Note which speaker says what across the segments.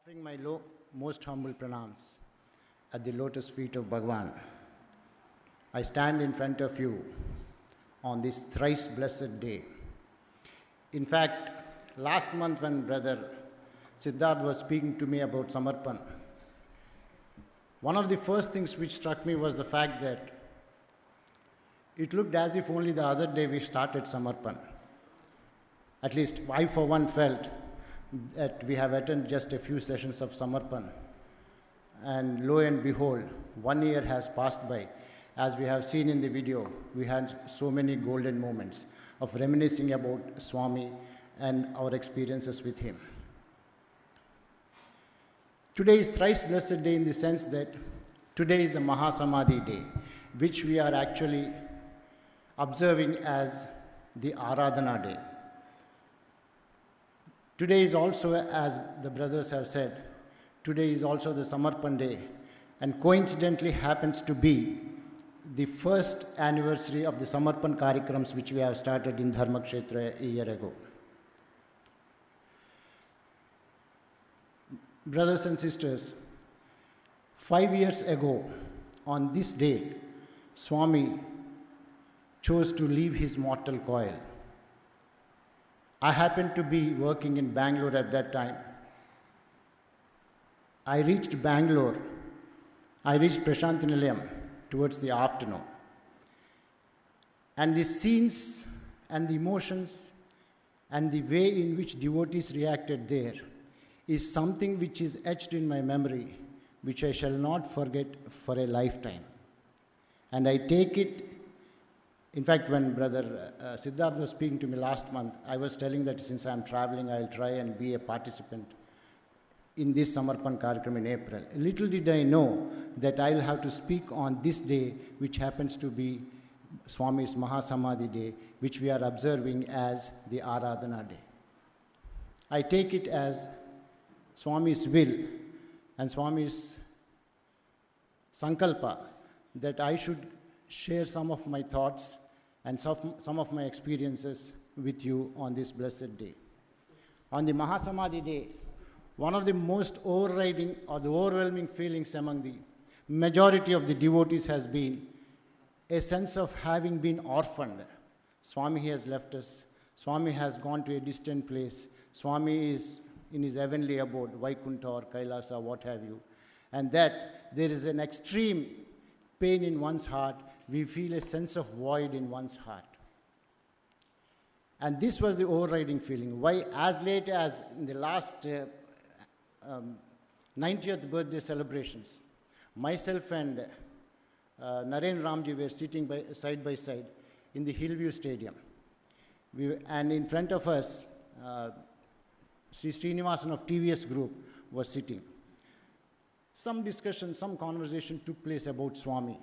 Speaker 1: Offering my most humble pranams at the lotus feet of Bhagwan, I stand in front of you on this thrice blessed day. In fact, last month when Brother Siddharth was speaking to me about Samarpan, one of the first things which struck me was the fact that it looked as if only the other day we started Samarpan. At least I for one felt that we have attended just a few sessions of Samarpan. And lo and behold, 1 year has passed by. As we have seen in the video, we had so many golden moments of reminiscing about Swami and our experiences with him. Today is thrice blessed day in the sense that today is the Mahasamadhi day, which we are actually observing as the Aradhana day. Today is also, as the brothers have said, today is also the Samarpan day, and coincidentally happens to be the first anniversary of the Samarpan Karikrams which we have started in Dharmakshetra a year ago. Brothers and sisters, 5 years ago, on this day, Swami chose to leave his mortal coil. I happened to be working in Bangalore at that time. I reached Bangalore. I reached Prashanthi Nilayam towards the afternoon. And the scenes and the emotions and the way in which devotees reacted there is something which is etched in my memory, which I shall not forget for a lifetime. And I take it. In fact, when Brother Siddharth was speaking to me last month, I was telling that since I am traveling, I'll try and be a participant in this Samarpan Karikram in April. Little did I know that I'll have to speak on this day, which happens to be Swami's Mahasamadhi day, which we are observing as the Aradhana day. I take it as Swami's will and Swami's sankalpa that I should share some of my thoughts and some of my experiences with you on this blessed day. On the Mahasamadhi day, one of the most overriding or the overwhelming feelings among the majority of the devotees has been a sense of having been orphaned. Swami has left us. Swami has gone to a distant place. Swami is in his heavenly abode, Vaikuntha or Kailasa, what have you. And that there is an extreme pain in one's heart. We feel a sense of void in one's heart. And this was the overriding feeling. Why, as late as in the last 90th birthday celebrations, myself and Naren Ramji were sitting side by side in the Hillview Stadium. And in front of us, Sri Srinivasan of TVS Group was sitting. Some discussion, some conversation took place about Swami.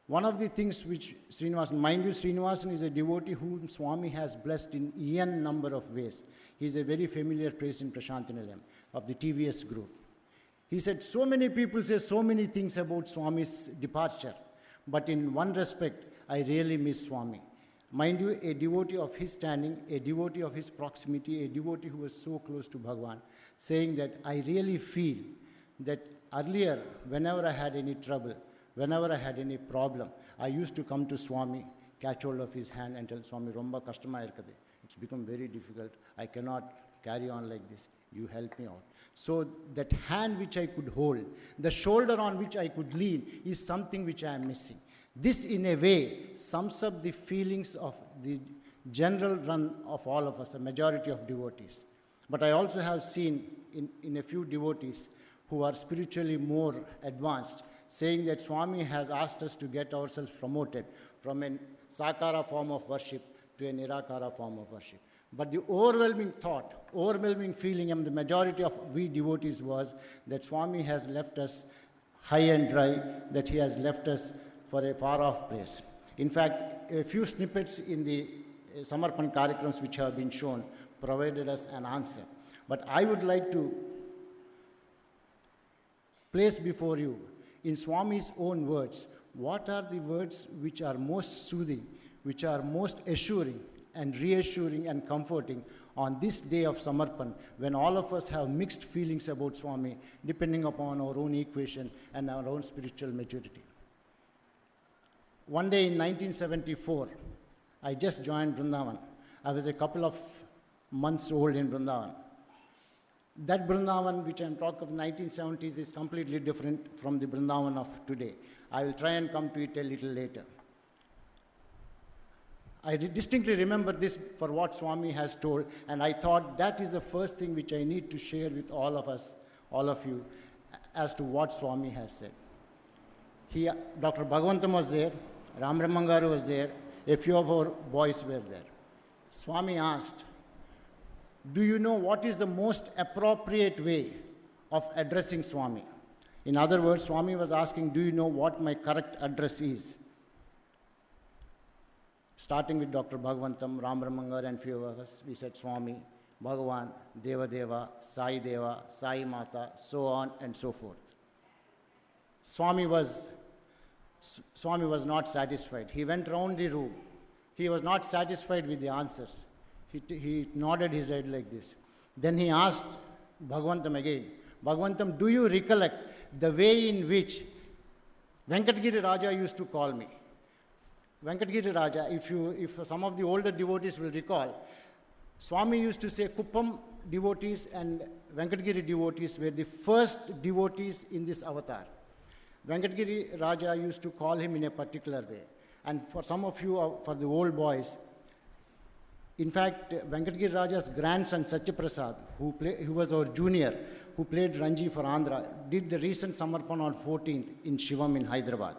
Speaker 1: One of the things which Srinivasan, mind you, Srinivasan is a devotee whom Swami has blessed in n number of ways. He is a very familiar face in Prashanthi Nilayam of the TVS Group. He said, so many people say so many things about Swami's departure, but in one respect, I really miss Swami. Mind you, a devotee of his standing, a devotee of his proximity, a devotee who was so close to Bhagwan, saying that I really feel that earlier, whenever I had any trouble, whenever I had any problem, I used to come to Swami, catch hold of his hand and tell Swami, Romba kastama irkade. It's become very difficult. I cannot carry on like this. You help me out. So that hand which I could hold, the shoulder on which I could lean is something which I am missing. This, in a way, sums up the feelings of the general run of all of us, a majority of devotees. But I also have seen in a few devotees who are spiritually more advanced, saying that Swami has asked us to get ourselves promoted from a sakara form of worship to a nirakara form of worship. But the overwhelming thought, overwhelming feeling among the majority of we devotees was that Swami has left us high and dry, that he has left us for a far-off place. In fact, a few snippets in the Samarpan Karikrams which have been shown provided us an answer. But I would like to place before you, in Swami's own words, what are the words which are most soothing, which are most assuring and reassuring and comforting on this day of Samarpan, when all of us have mixed feelings about Swami, depending upon our own equation and our own spiritual maturity. One day in 1974, I just joined Vrindavan. I was a couple of months old in Vrindavan. That Vrindavan, which I'm talking of 1970s, is completely different from the Vrindavan of today. I will try and come to it a little later. I distinctly remember this for what Swami has told, and I thought that is the first thing which I need to share with all of us, all of you, as to what Swami has said. Dr. Bhagavantam was there, Ram Ramangaru was there, a few of our boys were there. Swami asked, do you know what is the most appropriate way of addressing Swami? In other words, Swami was asking, do you know what my correct address is? Starting with Dr. Bhagavantam, Ram Ramangar and few of us, we said Swami, Bhagavan, Deva Deva, Sai Deva, Sai Mata, so on and so forth. Swami was not satisfied. He went round the room. He was not satisfied with the answers. He nodded his head like this. Then he asked Bhagavantam again, Bhagavantam, do you recollect the way in which Venkatgiri Raja used to call me? Venkatgiri Raja, if some of the older devotees will recall, Swami used to say Kuppam devotees and Venkatgiri devotees were the first devotees in this avatar. Venkatgiri Raja used to call him in a particular way. And for some of you, for the old boys, in fact, Venkatgiri Raja's grandson Satyaprasad, who was our junior, who played Ranji for Andhra, did the recent Samarpan on 14th in Shivam in Hyderabad.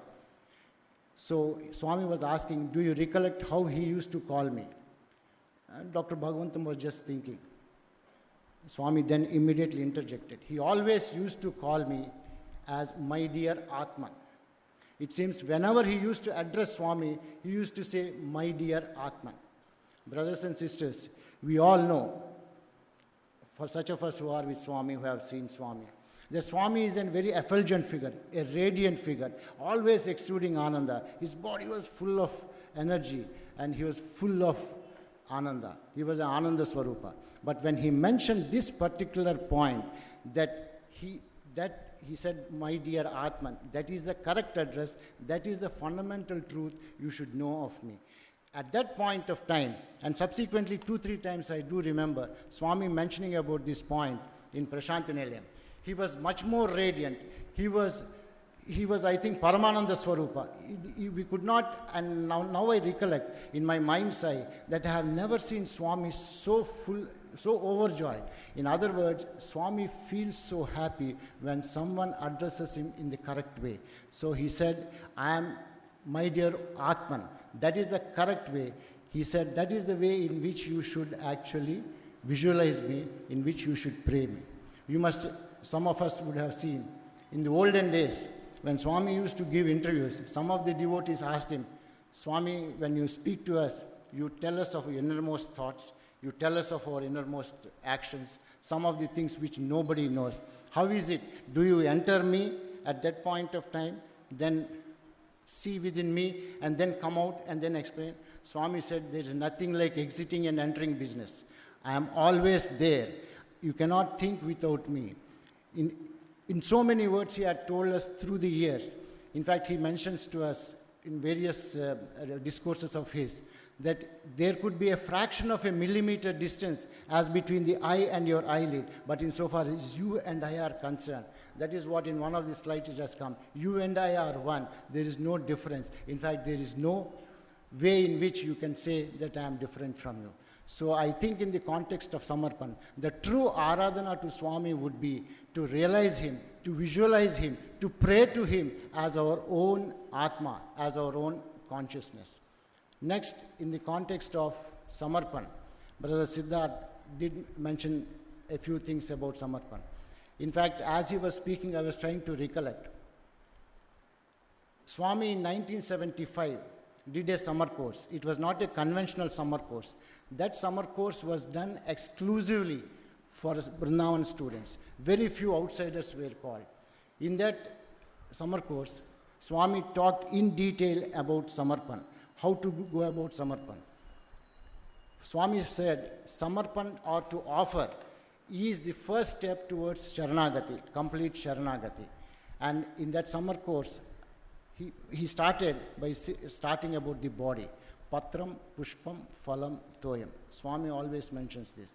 Speaker 1: So Swami was asking, do you recollect how he used to call me? And Dr. Bhagavantam was just thinking. Swami then immediately interjected. He always used to call me as my dear Atman. It seems whenever he used to address Swami, he used to say, my dear Atman. Brothers and sisters, we all know, for such of us who are with Swami, who have seen Swami, the Swami is a very effulgent figure, a radiant figure, always exuding Ananda. His body was full of energy and he was full of Ananda. He was an Ananda Swarupa. But when he mentioned this particular point, that he said, my dear Atman, that is the correct address, that is the fundamental truth you should know of me. At that point of time, and subsequently 2-3 times I do remember Swami mentioning about this point in Prashanti Nilayam. He was much more radiant. He was I think, Paramananda Swarupa. We could not, and now I recollect in my mind's eye that I have never seen Swami so full, so overjoyed. In other words, Swami feels so happy when someone addresses him in the correct way. So he said, I am my dear Atman. That is the correct way. He said, that is the way in which you should actually visualize me, in which you should pray me. Some of us would have seen, in the olden days, when Swami used to give interviews, some of the devotees asked him, Swami, when you speak to us, you tell us of your innermost thoughts, you tell us of our innermost actions, some of the things which nobody knows. How is it? Do you enter me at that point of time, then see within me, and then come out and then explain? Swami said, there is nothing like exiting and entering business. I am always there. You cannot think without me. In so many words he had told us through the years. In fact, he mentions to us in various discourses of his that there could be a fraction of a millimeter distance as between the eye and your eyelid, but insofar as you and I are concerned, that is what in one of the slides it has come. You and I are one. There is no difference. In fact, there is no way in which you can say that I am different from you. So I think in the context of Samarpan, the true Aradhana to Swami would be to realize him, to visualize him, to pray to him as our own Atma, as our own consciousness. Next, in the context of Samarpan, Brother Siddharth did mention a few things about Samarpan. In fact, as he was speaking, I was trying to recollect. Swami in 1975 did a summer course. It was not a conventional summer course. That summer course was done exclusively for Vrindavan students. Very few outsiders were called. In that summer course, Swami talked in detail about Samarpan, how to go about Samarpan. Swami said, Samarpan or to offer is the first step towards Sharanagati, complete Sharanagati. And in that summer course, he started by starting about the body. Patram, Pushpam, Phalam, Toyam. Swami always mentions this.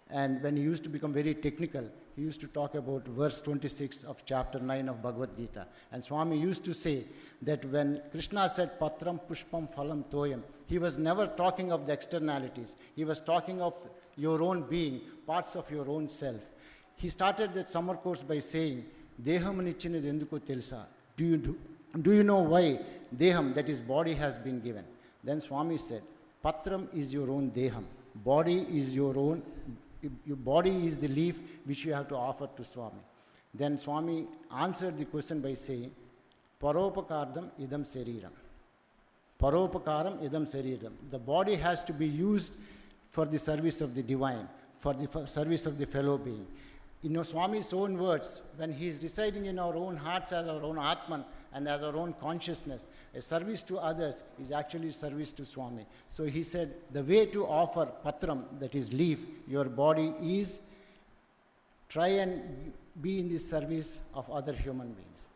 Speaker 1: And when he used to become very technical, he used to talk about verse 26 of chapter 9 of Bhagavad Gita. And Swami used to say that when Krishna said Patram, Pushpam, Phalam, Toyam, he was never talking of the externalities. He was talking of your own being, parts of your own self. He started that summer course by saying, Deham nichinadu enduko telsa. Do you know why Deham, that is body, has been given? Then Swami said, Patram is your own Deham. Body is your own. Your body is the leaf which you have to offer to Swami. Then Swami answered the question by saying, Paropakardam idam seriram. Paropakaram idam seriram. The body has to be used for the service of the divine, for the service of the fellow being. In Swami's own words, when he is residing in our own hearts as our own Atman and as our own consciousness, a service to others is actually service to Swami. So he said, the way to offer patram, that is leaf, your body, is try and be in the service of other human beings.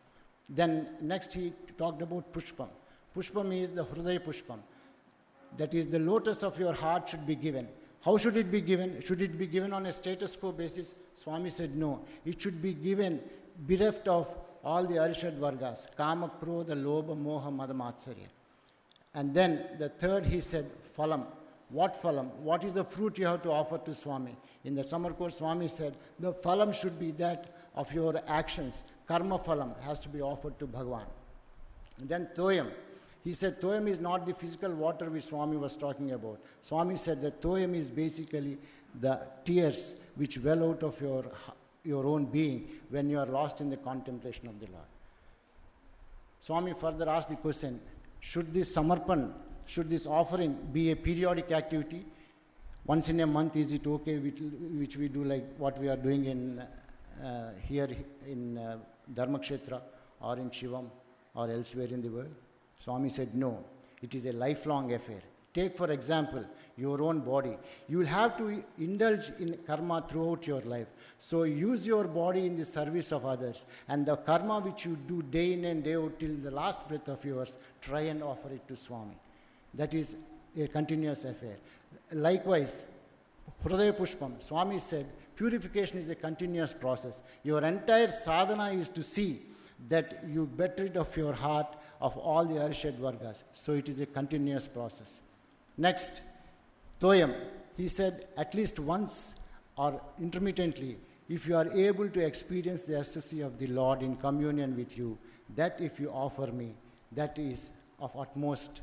Speaker 1: Then next he talked about pushpam. Pushpam is the hruday pushpam. That is, the lotus of your heart should be given. How should it be given? Should it be given on a status quo basis? Swami said no. It should be given bereft of all the Arishad Vargas, Kama, Krodha, Lobha, Moha, Mada, Matsarya. And then the third he said, Phalam. What phalam? What is the fruit you have to offer to Swami? In the summer course, Swami said, the phalam should be that of your actions. Karma phalam has to be offered to Bhagavan. And then Toyam. He said Toyam is not the physical water which Swami was talking about. Swami said that Toyam is basically the tears which well out of your own being when you are lost in the contemplation of the Lord. Swami further asked the question, should this samarpan, should this offering be a periodic activity? Once in a month, is it okay, which we do like what we are doing in here in Dharmakshetra or in Shivam or elsewhere in the world? Swami said, no, it is a lifelong affair. Take, for example, your own body. You will have to indulge in karma throughout your life. So use your body in the service of others. And the karma which you do day in and day out till the last breath of yours, try and offer it to Swami. That is a continuous affair. Likewise, Hridaya Pushpam, Swami said, purification is a continuous process. Your entire sadhana is to see that you get rid of your heart of all the Arishad Vargas. So it is a continuous process. Next, Toyam. He said, at least once or intermittently, if you are able to experience the ecstasy of the Lord in communion with you, that if you offer me, that is of utmost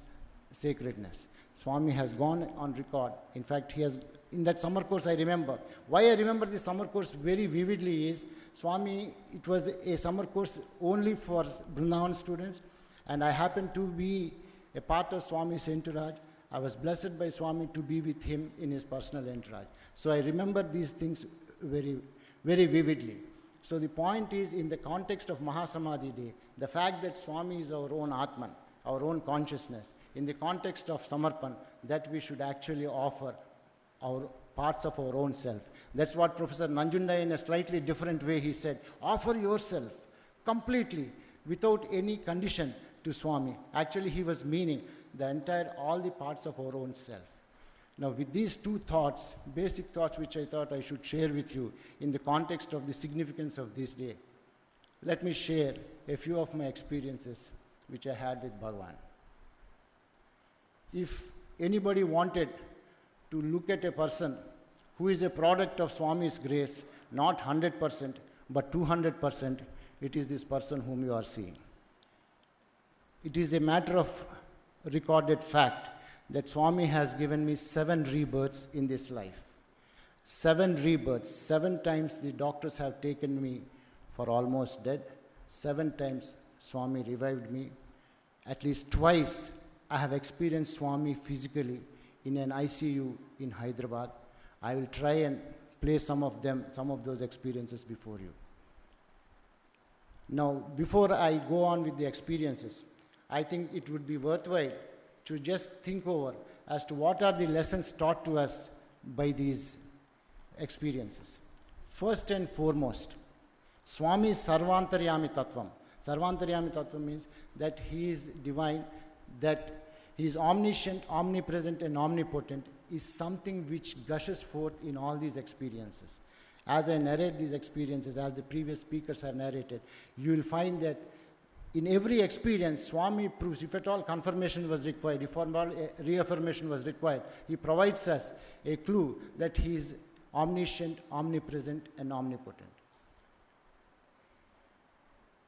Speaker 1: sacredness. Swami has gone on record. In fact, he has, in that summer course, I remember. Why I remember the summer course very vividly is, Swami, it was a summer course only for Vrindavan students, and I happened to be a part of Swami's entourage. I was blessed by Swami to be with him in his personal entourage. So I remember these things very, very vividly. So the point is, in the context of Mahasamadhi Day, the fact that Swami is our own Atman, our own consciousness, in the context of Samarpan, that we should actually offer our parts of our own self. That's what Professor Nanjunda, in a slightly different way, he said, offer yourself completely, without any condition, to Swami. Actually, he was meaning the entire, all the parts of our own self. Now, with these two thoughts, basic thoughts which I thought I should share with you in the context of the significance of this day, let me share a few of my experiences which I had with Bhagavan. If anybody wanted to look at a person who is a product of Swami's grace, not 100%, but 200%, it is this person whom you are seeing. It is a matter of recorded fact that Swami has given me 7 rebirths in this life. 7 rebirths. 7 times the doctors have taken me for almost dead. 7 times Swami revived me. At least twice I have experienced Swami physically in an ICU in Hyderabad. I will try and play some of those experiences before you. Now, before I go on with the experiences, I think it would be worthwhile to just think over as to what are the lessons taught to us by these experiences. First and foremost, Swami's Sarvantaryami Tattvam. Sarvantaryami Tattvam means that he is divine, that he is omniscient, omnipresent, and omnipotent, is something which gushes forth in all these experiences. As I narrate these experiences, as the previous speakers have narrated, you will find that in every experience, Swami proves, if at all confirmation was required, if at all reaffirmation was required, he provides us a clue that he is omniscient, omnipresent, and omnipotent.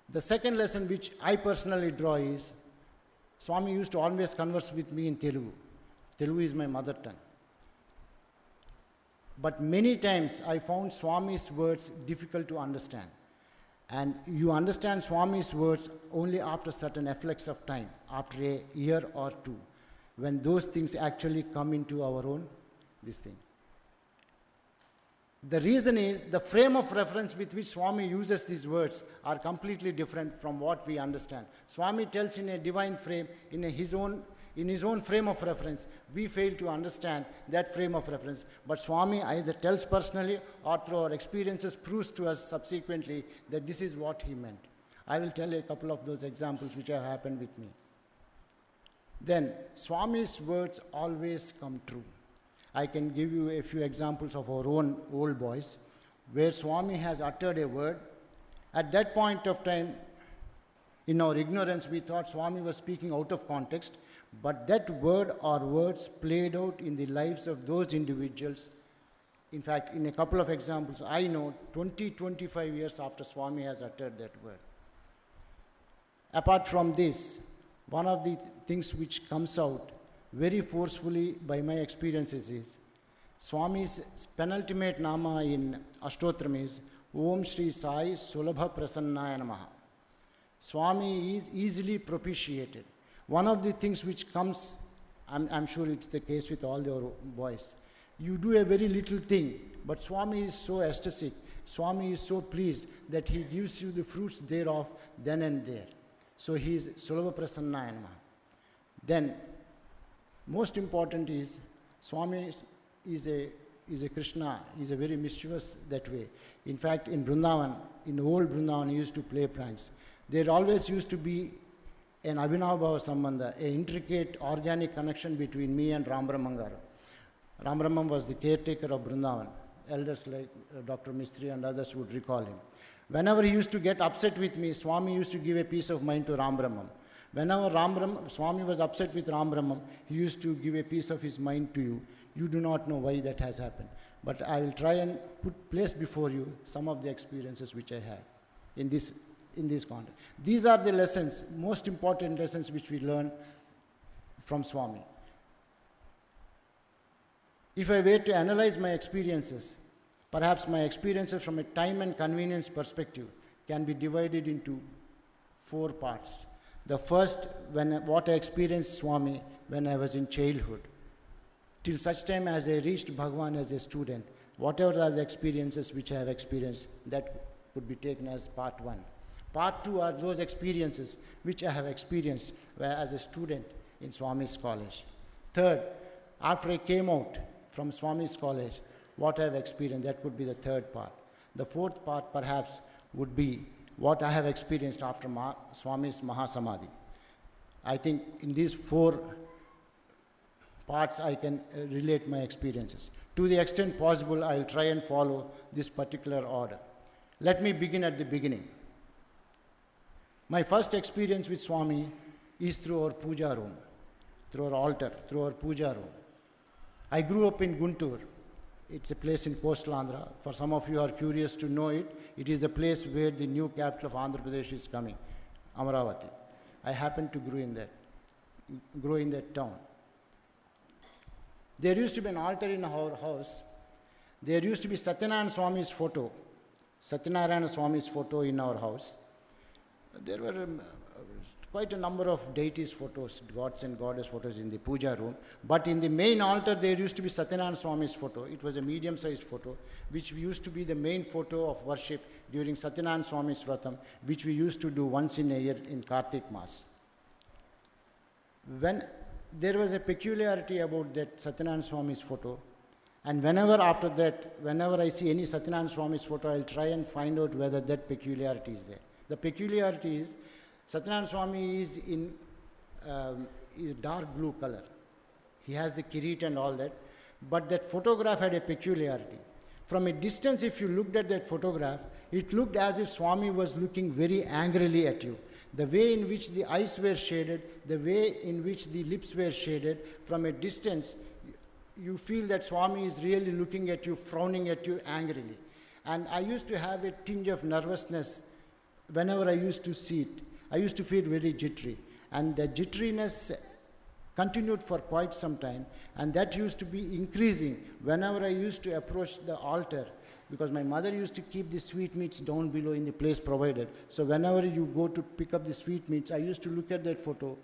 Speaker 1: The second lesson which I personally draw is, Swami used to always converse with me in Telugu. Telugu is my mother tongue. But many times I found Swami's words difficult to understand. And you understand Swami's words only after certain effects of time, after a year or two, when those things actually come into our own, this thing. The reason is the frame of reference with which Swami uses these words are completely different from what we understand. Swami tells in a divine frame, in his own frame of reference. We fail to understand that frame of reference. But Swami either tells personally or through our experiences proves to us subsequently that this is what he meant. I will tell a couple of those examples which have happened with me. Then, Swami's words always come true. I can give you a few examples of our own old boys, where Swami has uttered a word. At that point of time, in our ignorance, we thought Swami was speaking out of context, but that word or words played out in the lives of those individuals. In fact, in a couple of examples, I know 25 years after Swami has uttered that word. Apart from this, one of the things which comes out very forcefully by my experiences is Swami's penultimate nama in Ashtotram is Om Shri Sai Sulabha Prasannaya Namaha. Swami is easily propitiated. One of the things which comes, I'm sure it's the case with all your boys, you do a very little thing, but Swami is so ecstatic, Swami is so pleased that he gives you the fruits thereof then and there. So he is Sulabha Prasannaya Namaha. Then, most important is, Swami is a Krishna, is a very mischievous that way. In fact, in Vrindavan, in old Vrindavan, he used to play pranks. There always used to be an Abhinavabhava Sambandha, an intricate organic connection between me and Ram Brahmangaru. Ram Brahman was the caretaker of Vrindavan. Elders like Dr. Mistry and others would recall him. Whenever he used to get upset with me, Swami used to give a peace of mind to Ram Brahman. Whenever Swami was upset with Ram Brahman, he used to give a piece of his mind to you. You do not know why that has happened. But I will try and place before you some of the experiences which I had in this context. These are the lessons, most important lessons which we learn from Swami. If I were to analyze my experiences, perhaps my experiences from a time and convenience perspective can be divided into 4 parts. The first, what I experienced Swami when I was in childhood. Till such time as I reached Bhagavan as a student, whatever are the experiences which I have experienced, that could be taken as part 1. Part 2 are those experiences which I have experienced as a student in Swami's college. Third, after I came out from Swami's college, what I have experienced, that could be the third part. The fourth part perhaps would be what I have experienced after Swami's Mahasamadhi. I think in these 4 parts I can relate my experiences. To the extent possible, I will try and follow this particular order. Let me begin at the beginning. My first experience with Swami is through our puja room, through our altar, through our puja room. I grew up in Guntur. It's a place in coastal Andhra. For some of you who are curious to know it, it is the place where the new capital of Andhra Pradesh is coming, Amaravati. I happened to grow in that town. There used to be an altar in our house. There used to be Satyanarayana Swami's photo in our house. There were quite a number of deities photos, gods and goddess photos in the puja room. But in the main altar, there used to be Satyanarayana Swami's photo. It was a medium-sized photo, which used to be the main photo of worship during Satyanarayana Swami's Vratam, which we used to do once in a year in Kartik Mass. When there was a peculiarity about that Satyanarayana Swami's photo. And whenever after that, whenever I see any Satyanarayana Swami's photo, I'll try and find out whether that peculiarity is there. The peculiarity is, Satyanarayana Swami is in dark blue color. He has the kirit and all that. But that photograph had a peculiarity. From a distance, if you looked at that photograph, it looked as if Swami was looking very angrily at you. The way in which the eyes were shaded, the way in which the lips were shaded, from a distance, you feel that Swami is really looking at you, frowning at you angrily. And I used to have a tinge of nervousness whenever I used to see it. I used to feel very jittery. And the jitteriness continued for quite some time, and that used to be increasing whenever I used to approach the altar, because my mother used to keep the sweetmeats down below in the place provided. So whenever you go to pick up the sweetmeats, I used to look at that photo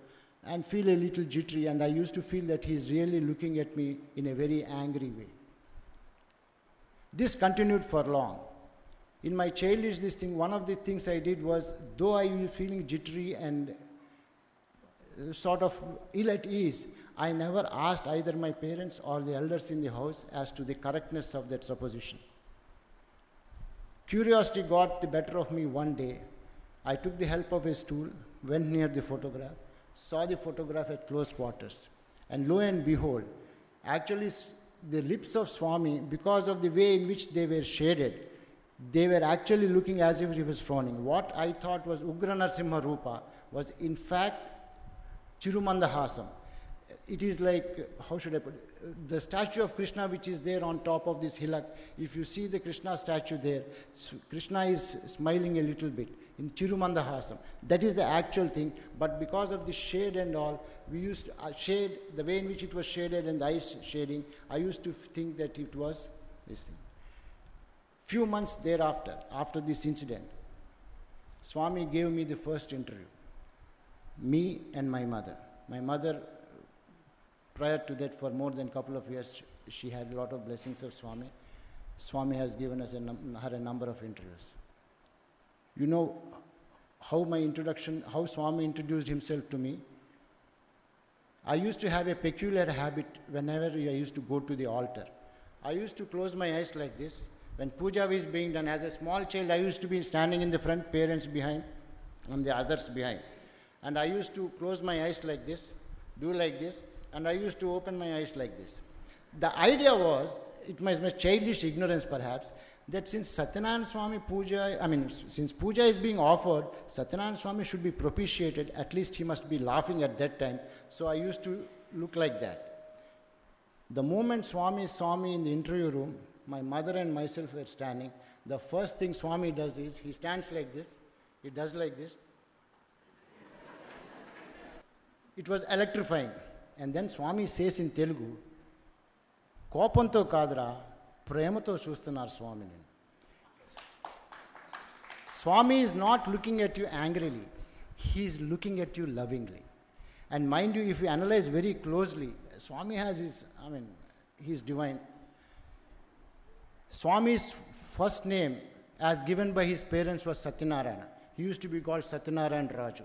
Speaker 1: and feel a little jittery, and I used to feel that he's really looking at me in a very angry way. This continued for long. In my childish one of the things I did was, though I was feeling jittery and sort of ill at ease, I never asked either my parents or the elders in the house as to the correctness of that supposition. Curiosity got the better of me one day. I took the help of a stool, went near the photograph, saw the photograph at close quarters, and lo and behold, actually the lips of Swami, because of the way in which they were shaded, they were actually looking as if he was frowning. What I thought was Ugra Narasimha Rupa was in fact Chirumandahasam. It is like, how should I put it? The statue of Krishna which is there on top of this hillock, if you see the Krishna statue there, Krishna is smiling a little bit in Chirumandahasam. That is the actual thing, but because of the shade and all, we used to shade, the way in which it was shaded and the eyes shading, I used to think that it was this thing. Few months thereafter, after this incident, Swami gave me the first interview. Me and my mother. My mother, prior to that, for more than a couple of years, she had a lot of blessings of Swami. Swami has given us her a number of interviews. You know how how Swami introduced himself to me? I used to have a peculiar habit whenever I used to go to the altar. I used to close my eyes like this. When puja was being done, as a small child, I used to be standing in the front, parents behind, and the others behind. And I used to close my eyes like this, do like this, and I used to open my eyes like this. The idea was, it was my childish ignorance perhaps, that since Satyanarayana Swami puja, since puja is being offered, Satyanarayana Swami should be propitiated, at least he must be laughing at that time. So I used to look like that. The moment Swami saw me in the interview room, my mother and myself were standing. The first thing Swami does is, he stands like this, he does like this. It was electrifying. And then Swami says in Telugu, Kopanto kadra, premato chustunar Swami. Swami is not looking at you angrily. He is looking at you lovingly. And mind you, if you analyze very closely, Swami has he is divine. Swami's first name, as given by his parents, was Satyanarayana. He used to be called Satyanarayana Raju.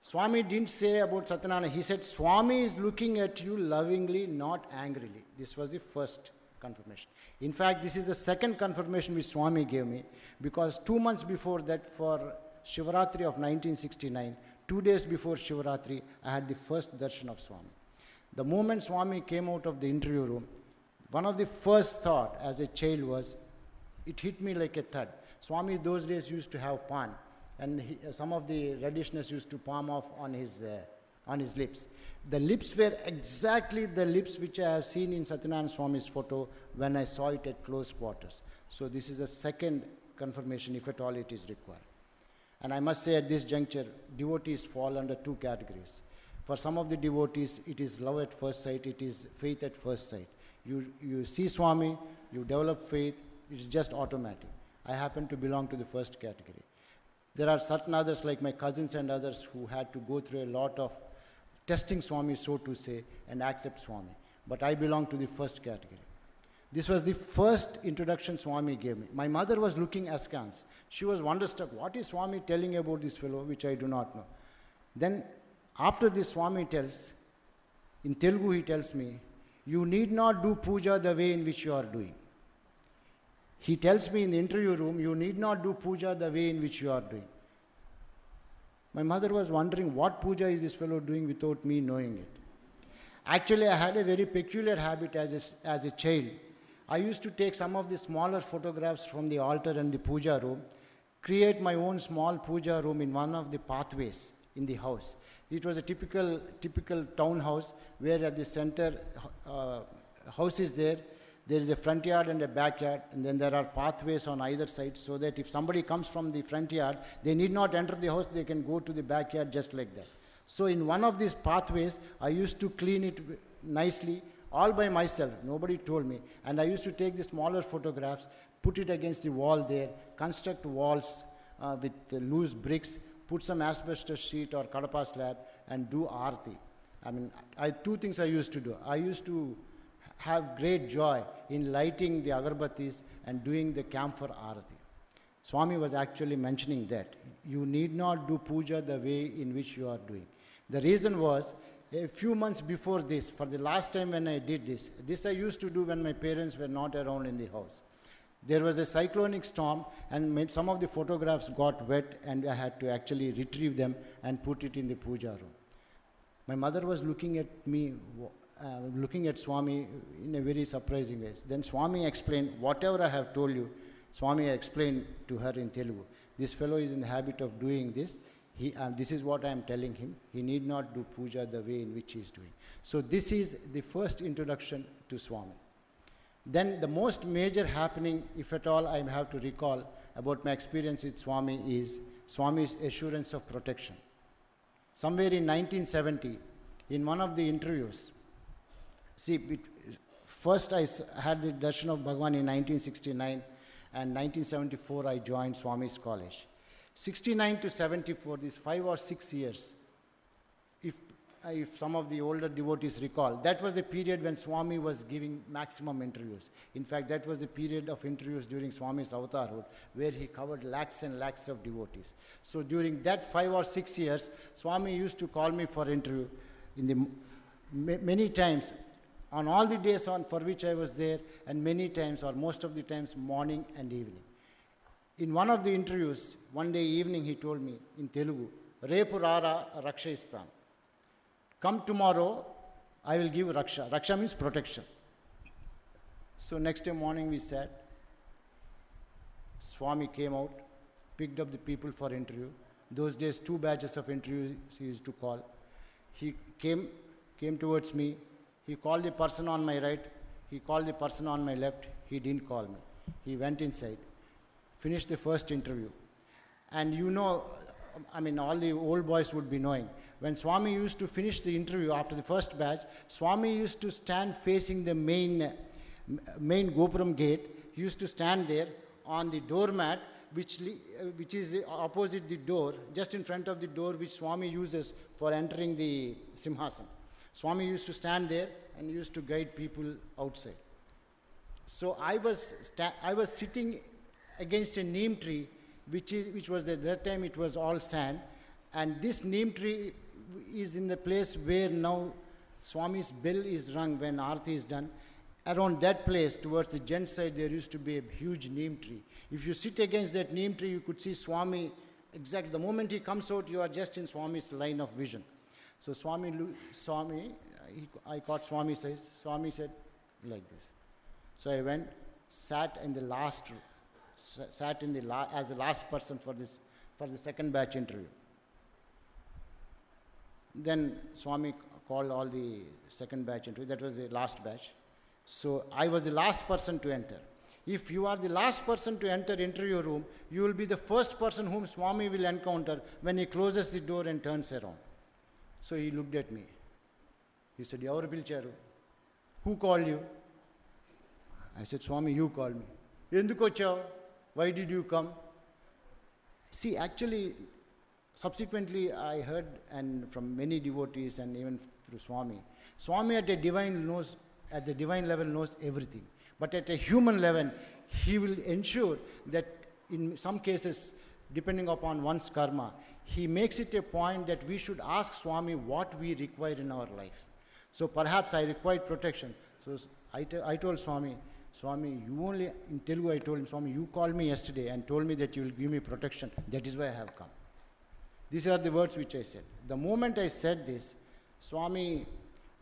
Speaker 1: Swami didn't say about Satyanarayana. He said, Swami is looking at you lovingly, not angrily. This was the first confirmation. In fact, this is the second confirmation which Swami gave me, because 2 months before that, for Shivaratri of 1969, 2 days before Shivaratri, I had the first darshan of Swami. The moment Swami came out of the interview room, one of the first thought as a child was, it hit me like a thud. Swami those days used to have pan, and some of the reddishness used to palm off on his lips. The lips were exactly the lips which I have seen in Satyanarayana Swami's photo when I saw it at close quarters. So this is a second confirmation, if at all it is required. And I must say at this juncture, devotees fall under two categories. For some of the devotees, it is love at first sight, it is faith at first sight. You see Swami, you develop faith, it is just automatic. I happen to belong to the first category. There are certain others like my cousins and others who had to go through a lot of testing Swami, so to say, and accept Swami. But I belong to the first category. This was the first introduction Swami gave me. My mother was looking askance. She was wonderstruck. What is Swami telling about this fellow, which I do not know? Then, after this, Swami tells, In Telugu, he tells me, you need not do puja the way in which you are doing. He tells me in the interview room, you need not do puja the way in which you are doing. My mother was wondering, what puja is this fellow doing without me knowing it? Actually, I had a very peculiar habit as a child. I used to take some of the smaller photographs from the altar and the puja room, create my own small puja room in one of the pathways in the house. It was a typical townhouse where at the center house is there. There is a front yard and a backyard, and then there are pathways on either side, so that if somebody comes from the front yard, they need not enter the house, they can go to the backyard just like that. So in one of these pathways, I used to clean it nicely, all by myself. Nobody told me. And I used to take the smaller photographs, put it against the wall there, construct walls with loose bricks, put some asbestos sheet or kadapa slab, and do aarti. I mean, two things I used to do. I used to have great joy in lighting the agarbattis and doing the camphor aarati. Swami was actually mentioning that. You need not do puja the way in which you are doing. The reason was, a few months before this, for the last time when I did this I used to do when my parents were not around in the house. There was a cyclonic storm and some of the photographs got wet and I had to actually retrieve them and put it in the puja room. My mother was looking at me, looking at Swami in a very surprising way. Then Swami explained, whatever I have told you, Swami explained to her in Telugu. This fellow is in the habit of doing this. This is what I am telling him. He need not do puja the way in which he is doing. So this is the first introduction to Swami. Then the most major happening, if at all I have to recall about my experience with Swami, is Swami's assurance of protection. Somewhere in 1970, in one of the interviews, first I had the darshan of Bhagavan in 1969, and 1974 I joined Swami's college. 69 to 74, these 5 or 6 years, if some of the older devotees recall, that was the period when Swami was giving maximum interviews. In fact, that was the period of interviews during Swami's avatarhood, where he covered lakhs and lakhs of devotees. So during that 5 or 6 years, Swami used to call me for interview many times, on all the days for which I was there, and many times, or most of the times, morning and evening. In one of the interviews, one day evening, he told me in Telugu, Repu Rara Raksha Istan. Come tomorrow, I will give Raksha. Raksha means protection. So next day morning we sat. Swami came out, picked up the people for interview. Those days, 2 batches of interviews he used to call. He came towards me. He called the person on my right. He called the person on my left. He didn't call me. He went inside, finished the first interview. And all the old boys would be knowing. When Swami used to finish the interview after the first batch, Swami used to stand facing the main Gopuram gate. He used to stand there on the doormat, which is opposite the door, just in front of the door which Swami uses for entering the Simhasan. Swami used to stand there and used to guide people outside. So I was sitting against a neem tree, which was at that time it was all sand, and this neem tree is in the place where now Swami's bell is rung when Aarti is done. Around that place, towards the gent side, there used to be a huge neem tree. If you sit against that neem tree, you could see Swami exactly. The moment he comes out, you are just in Swami's line of vision. So Swami saw me, I caught Swami's eyes. Swami said, like this. So I went, sat as the last person for the second batch interview. Then Swami called all the second batch interview. That was the last batch. So I was the last person to enter. If you are the last person to enter interview room, you will be the first person whom Swami will encounter when he closes the door and turns around. So he looked at me. He said, "Evaru pilcharu? Who called you?" I said, "Swami, you called me." "Enduku vachavu? Why did you come?" See, actually, subsequently I heard and from many devotees and even through Swami at the divine level knows everything. But at a human level, he will ensure that in some cases, depending upon one's karma, he makes it a point that we should ask Swami what we require in our life. So perhaps I required protection. So I told Swami, Swami, you only, in Telugu I told him, Swami, you called me yesterday and told me that you will give me protection. That is why I have come. These are the words which I said. The moment I said this, Swami,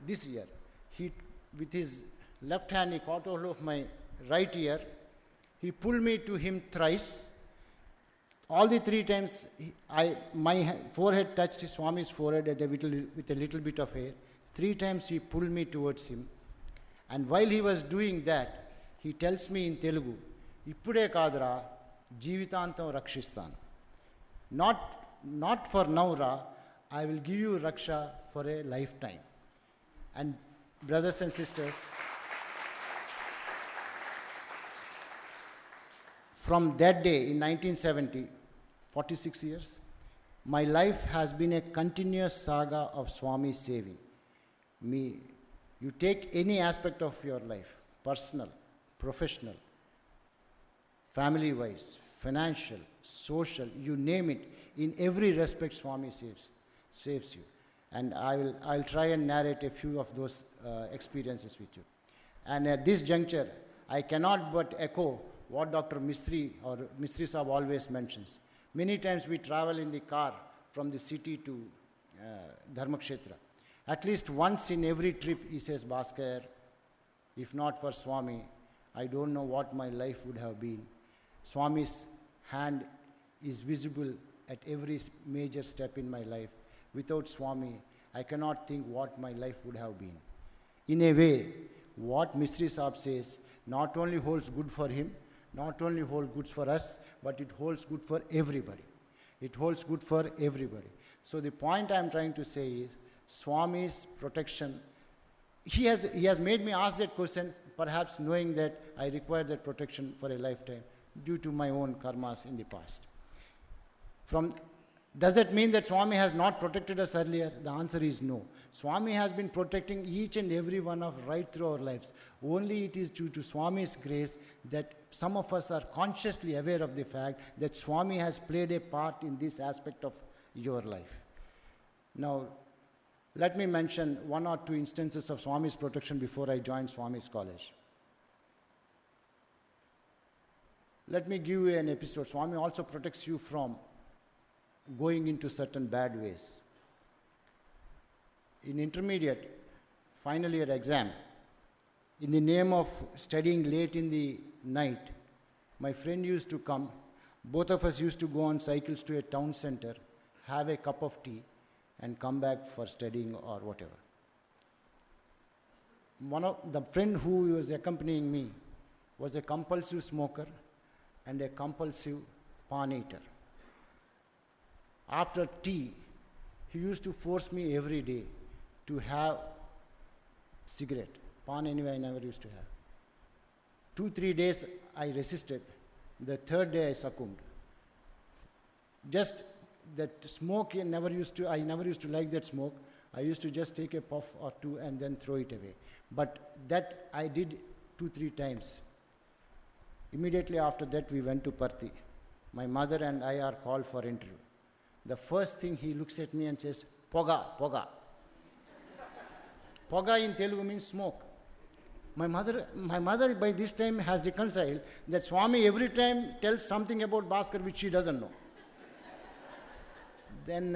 Speaker 1: this year, he, with his left hand, he caught hold of my right ear. He pulled me to him thrice. All the 3 times, my forehead touched Swami's forehead with a little bit of air. 3 times he pulled me towards him. And while he was doing that, he tells me in Telugu, Ippude kadra, jeevitantam rakshistanu. Not for now, Ra, I will give you Raksha for a lifetime. And brothers and sisters, from that day in 1970, 46 years, my life has been a continuous saga of Swami saving me. You take any aspect of your life, personal, professional, family-wise, financial, social, you name it, in every respect Swami saves you. And I'll try and narrate a few of those experiences with you. And at this juncture, I cannot but echo what Dr. Mistry or Mistry Sahab always mentions. Many times we travel in the car from the city to Dharmakshetra. At least once in every trip he says, Bhaskar, if not for Swami, I don't know what my life would have been. Swami's hand is visible at every major step in my life. Without Swami, I cannot think what my life would have been. In a way, what Mistry Sahab says not only holds good for him, not only holds good for us, but it holds good for everybody. It holds good for everybody. So the point I am trying to say is, Swami's protection, he has made me ask that question, perhaps knowing that I require that protection for a lifetime due to my own karmas in the past. Does that mean that Swami has not protected us earlier? The answer is no. Swami has been protecting each and every one of right through our lives. Only it is due to Swami's grace that some of us are consciously aware of the fact that Swami has played a part in this aspect of your life. Now, let me mention 1 or 2 instances of Swami's protection before I joined Swami's college. Let me give you an episode. Swami also protects you from going into certain bad ways. In intermediate, final year exam, in the name of studying late in the night, my friend used to come. Both of us used to go on cycles to a town center, have a cup of tea, and come back for studying or whatever. One of the friend who was accompanying me was a compulsive smoker and a compulsive pan eater. After tea, he used to force me every day to have cigarette. Pan anyway I never used to have. 2-3 days I resisted. The 3rd day I succumbed. Just that smoke I never used to like that smoke. I used to just take a puff or 2 and then throw it away. But that I did 2-3 times. Immediately after that we went to Parthi. My mother and I are called for interview. The first thing he looks at me and says, Poga, Poga. Poga in Telugu means smoke. My mother by this time has reconciled that Swami every time tells something about Bhaskar which she doesn't know. Then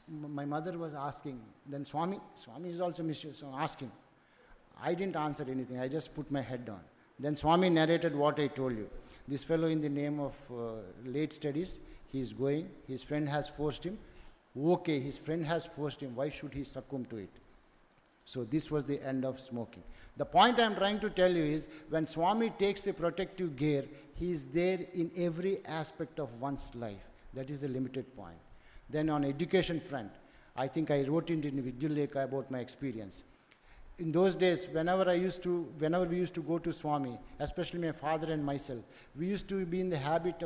Speaker 1: my mother was asking, then Swami is also mischievous, so asking. I didn't answer anything, I just put my head down. Then Swami narrated what I told you. This fellow in the name of late studies, he is going, his friend has forced him. Okay, his friend has forced him, why should he succumb to it? So this was the end of smoking. The point I am trying to tell you is, when Swami takes the protective gear, he is there in every aspect of one's life. That is a limited point. Then on education front, I think I wrote it in Vidyulekha about my experience. In those days, whenever we used to go to Swami, especially my father and myself, father used to be in the habit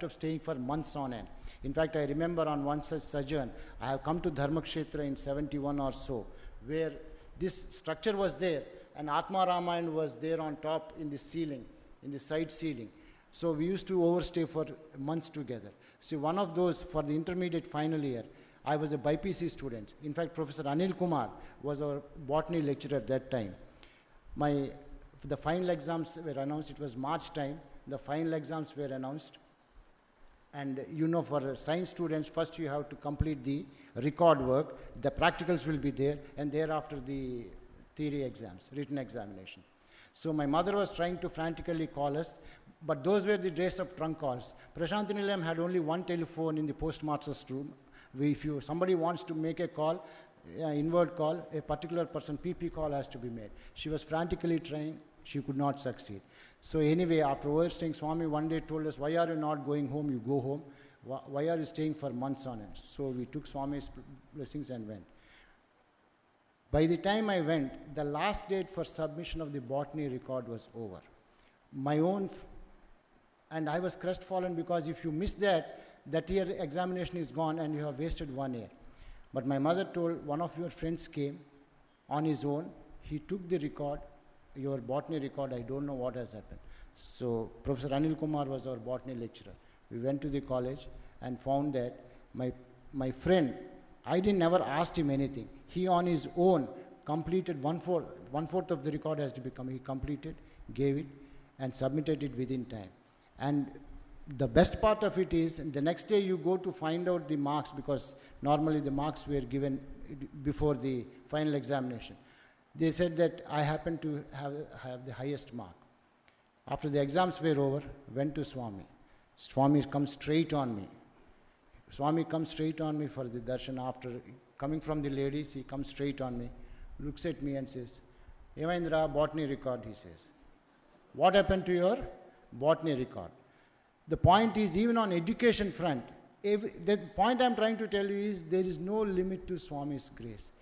Speaker 1: of staying for months on end. In fact, I remember on one such sojourn, I have come to Dharmakshetra in 71 or so, where this structure was there, and Atma Ramayana was there on top in the ceiling, in the side ceiling. So we used to overstay for months together. So one of those, for the intermediate final year, I was a BPC student. In fact, Professor Anil Kumar was our botany lecturer at that time. The final exams were announced. It was March time. The final exams were announced. And you know, for science students, first you have to complete the record work. The practicals will be there, and thereafter the theory exams, written examination. So my mother was trying to frantically call us, but those were the days of trunk calls. Prashant Nilayam had only one telephone in the postmaster's room. If somebody wants to make a call, inward call, a particular person, PP call has to be made. She was frantically trying. She could not succeed. So anyway, after overstaying, Swami one day told us, why are you not going home? You go home. Why are you staying for months on end? So we took Swami's blessings and went. By the time I went, the last date for submission of the botany record was over. And I was crestfallen, because if you miss that year examination is gone and you have wasted 1 year. But my mother told, one of your friends came on his own. He took the record, your botany record. I don't know what has happened. So Professor Anil Kumar was our botany lecturer. We went to the college and found that my friend, I didn't never ask him anything. He on his own completed one fourth of the record has to become. He completed, gave it, and submitted it within time. And the best part of it is, the next day you go to find out the marks, because normally the marks were given before the final examination. They said that I happened to have the highest mark. After the exams were over, went to Swami. Swami comes straight on me. Swami comes straight on me for the darshan. After coming from the ladies, he comes straight on me, looks at me and says, Evendra, botany record, he says. What happened to your botany record? The point is, even on education front, the point I'm trying to tell you is, there is no limit to Swami's grace.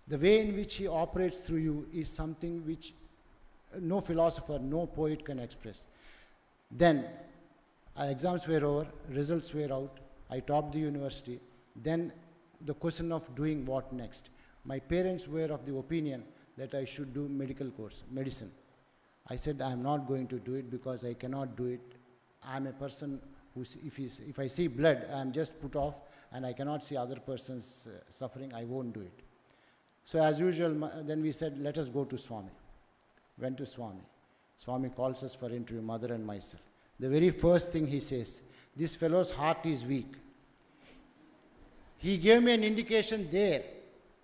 Speaker 1: The way in which he operates through you is something which no philosopher, no poet can express. Then, our exams were over, results were out, I topped the university. Then the question of doing what next. My parents were of the opinion that I should do medicine. I said, I am not going to do it, because I cannot do it. I am a person who, if I see blood, I am just put off, and I cannot see other persons suffering. I won't do it. So as usual, then we said, let us go to Swami. Went to Swami. Swami calls us for interview, mother and myself. The very first thing he says, this fellow's heart is weak. He gave me an indication there.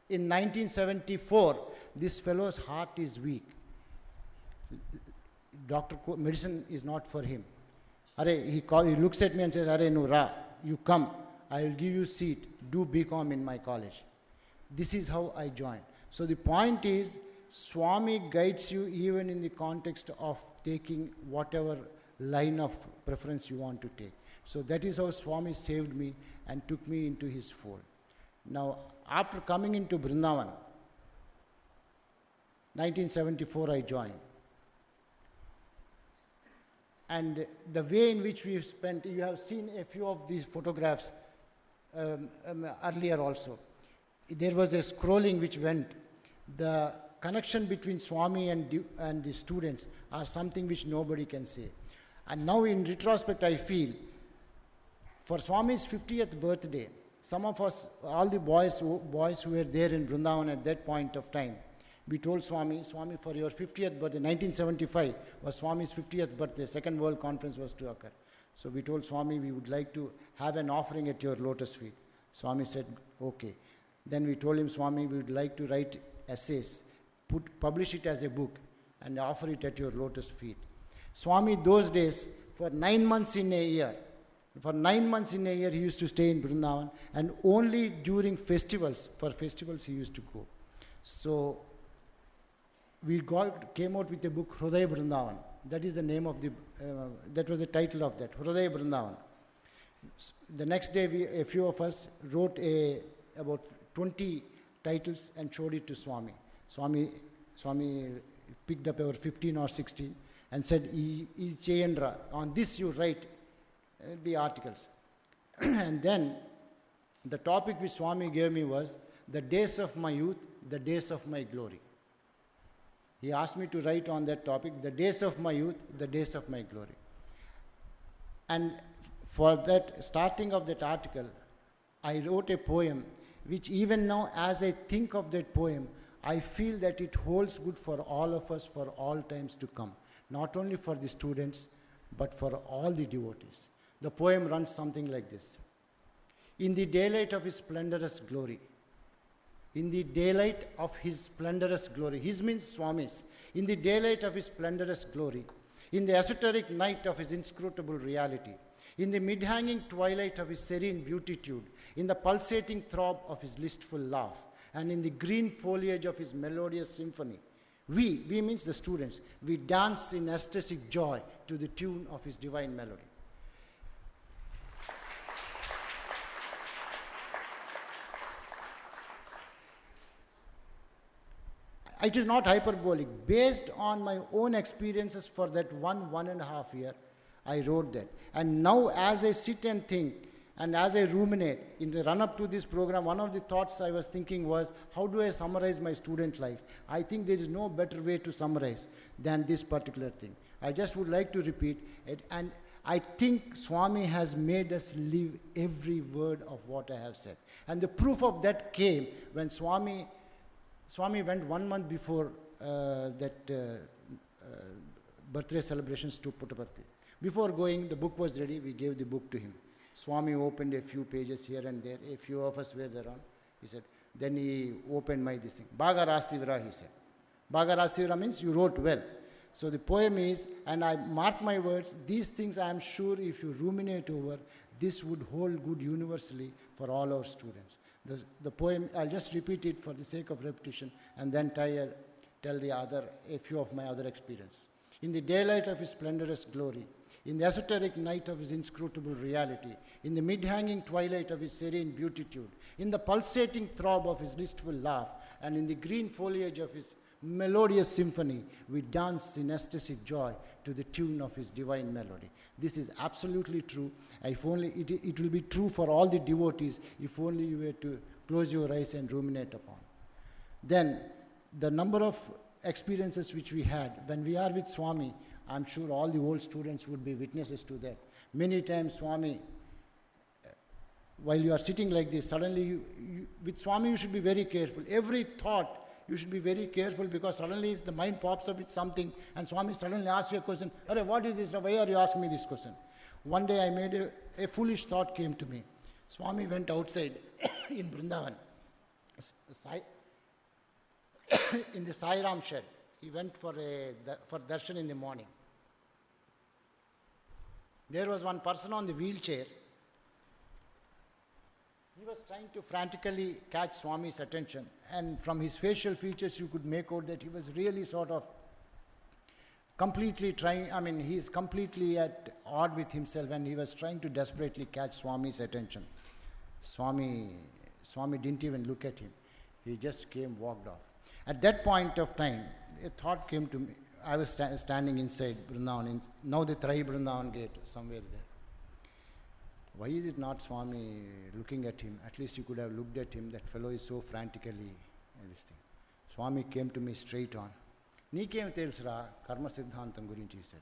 Speaker 1: In 1974, this fellow's heart is weak. Medicine is not for him. He looks at me and says, Are, no, Ra, you come. I will give you seat. Do BCom in my college. This is how I joined. So the point is, Swami guides you even in the context of taking whatever line of preference you want to take. So that is how Swami saved me and took me into his fold. Now, after coming into Vrindavan, 1974 I joined. And the way in which we've spent, you have seen a few of these photographs earlier also. There was a scrolling which went. The connection between Swami and the students are something which nobody can say. And now in retrospect, I feel, for Swami's 50th birthday, some of us, all the boys who were there in Vrindavan at that point of time, we told Swami, for your 50th birthday, 1975 was Swami's 50th birthday, Second World Conference was to occur. So we told Swami we would like to have an offering at your lotus feet. Swami said, okay. Then we told him, Swami, we would like to write essays, publish it as a book, and offer it at your lotus feet. Swami, those days, for 9 months in a year, he used to stay in Vrindavan, and only during festivals, he used to go. So we came out with a book, Hrudaya Vrindavan. That is the name of that was the title of that, Hrudaya Vrindavan. The next day, a few of us wrote about 20 titles and showed it to Swami. Swami picked up over 15 or 16 and said, Chayendra, on this you write the articles. And then the topic which Swami gave me was, the days of my youth, the days of my glory. He asked me to write on that topic, the days of my youth, the days of my glory. And for that starting of that article, I wrote a poem which even now as I think of that poem, I feel that it holds good for all of us for all times to come. Not only for the students, but for all the devotees. The poem runs something like this. In the daylight of his splendorous glory, in the daylight of his splendorous glory, his means Swami's, in the daylight of his splendorous glory, in the esoteric night of his inscrutable reality, in the mid-hanging twilight of his serene beatitude, in the pulsating throb of his listful laugh, and in the green foliage of his melodious symphony, we means the students, we dance in ecstatic joy to the tune of his divine melody. It is not hyperbolic. Based on my own experiences for that 1.5 years, I wrote that. And now as I sit and think, and as I ruminate, in the run-up to this program, one of the thoughts I was thinking was, how do I summarize my student life? I think there is no better way to summarize than this particular thing. I just would like to repeat it, and I think Swami has made us live every word of what I have said. And the proof of that came when Swami went 1 month before birthday celebrations to Puttaparthi. Before going, the book was ready, we gave the book to him. Swami opened a few pages here and there, a few of us were around. He said, then he opened this thing. Baga Rastivira, he said. Baga Rastivira means you wrote well. So the poem is, and I mark my words, these things I am sure if you ruminate over, this would hold good universally for all our students. The poem, I'll just repeat it for the sake of repetition and then tell a few of my other experience. In the daylight of his splendorous glory, in the esoteric night of his inscrutable reality, in the mid-hanging twilight of his serene beatitude, in the pulsating throb of his listful laugh, and in the green foliage of his melodious symphony, we dance in ecstatic joy to the tune of his divine melody. This is absolutely true. If only it will be true for all the devotees if only you were to close your eyes and ruminate upon. Then, the number of experiences which we had when we are with Swami, I'm sure all the old students would be witnesses to that. Many times Swami, while you are sitting like this, suddenly with Swami you should be very careful. Every thought you should be very careful because suddenly the mind pops up with something and Swami suddenly asks you a question. Arey, what is this? Why are you asking me this question? One day I made a foolish thought came to me. Swami went outside in Vrindavan, in the Sai Ram shed. He went for darshan in the morning. There was one person on the wheelchair. He was trying to frantically catch Swami's attention, and from his facial features you could make out that he was really sort of completely trying, he's completely at odd with himself and he was trying to desperately catch Swami's attention. Swami didn't even look at him. He just walked off. At that point of time, a thought came to me. I was standing inside Vrindavan, now the Trai Vrindavan gate, somewhere there. Why is it not Swami looking at him? At least you could have looked at him. That fellow is so frantically, this thing. Swami came to me straight on. Neekem telusra karma siddhantam gurinchi, he said.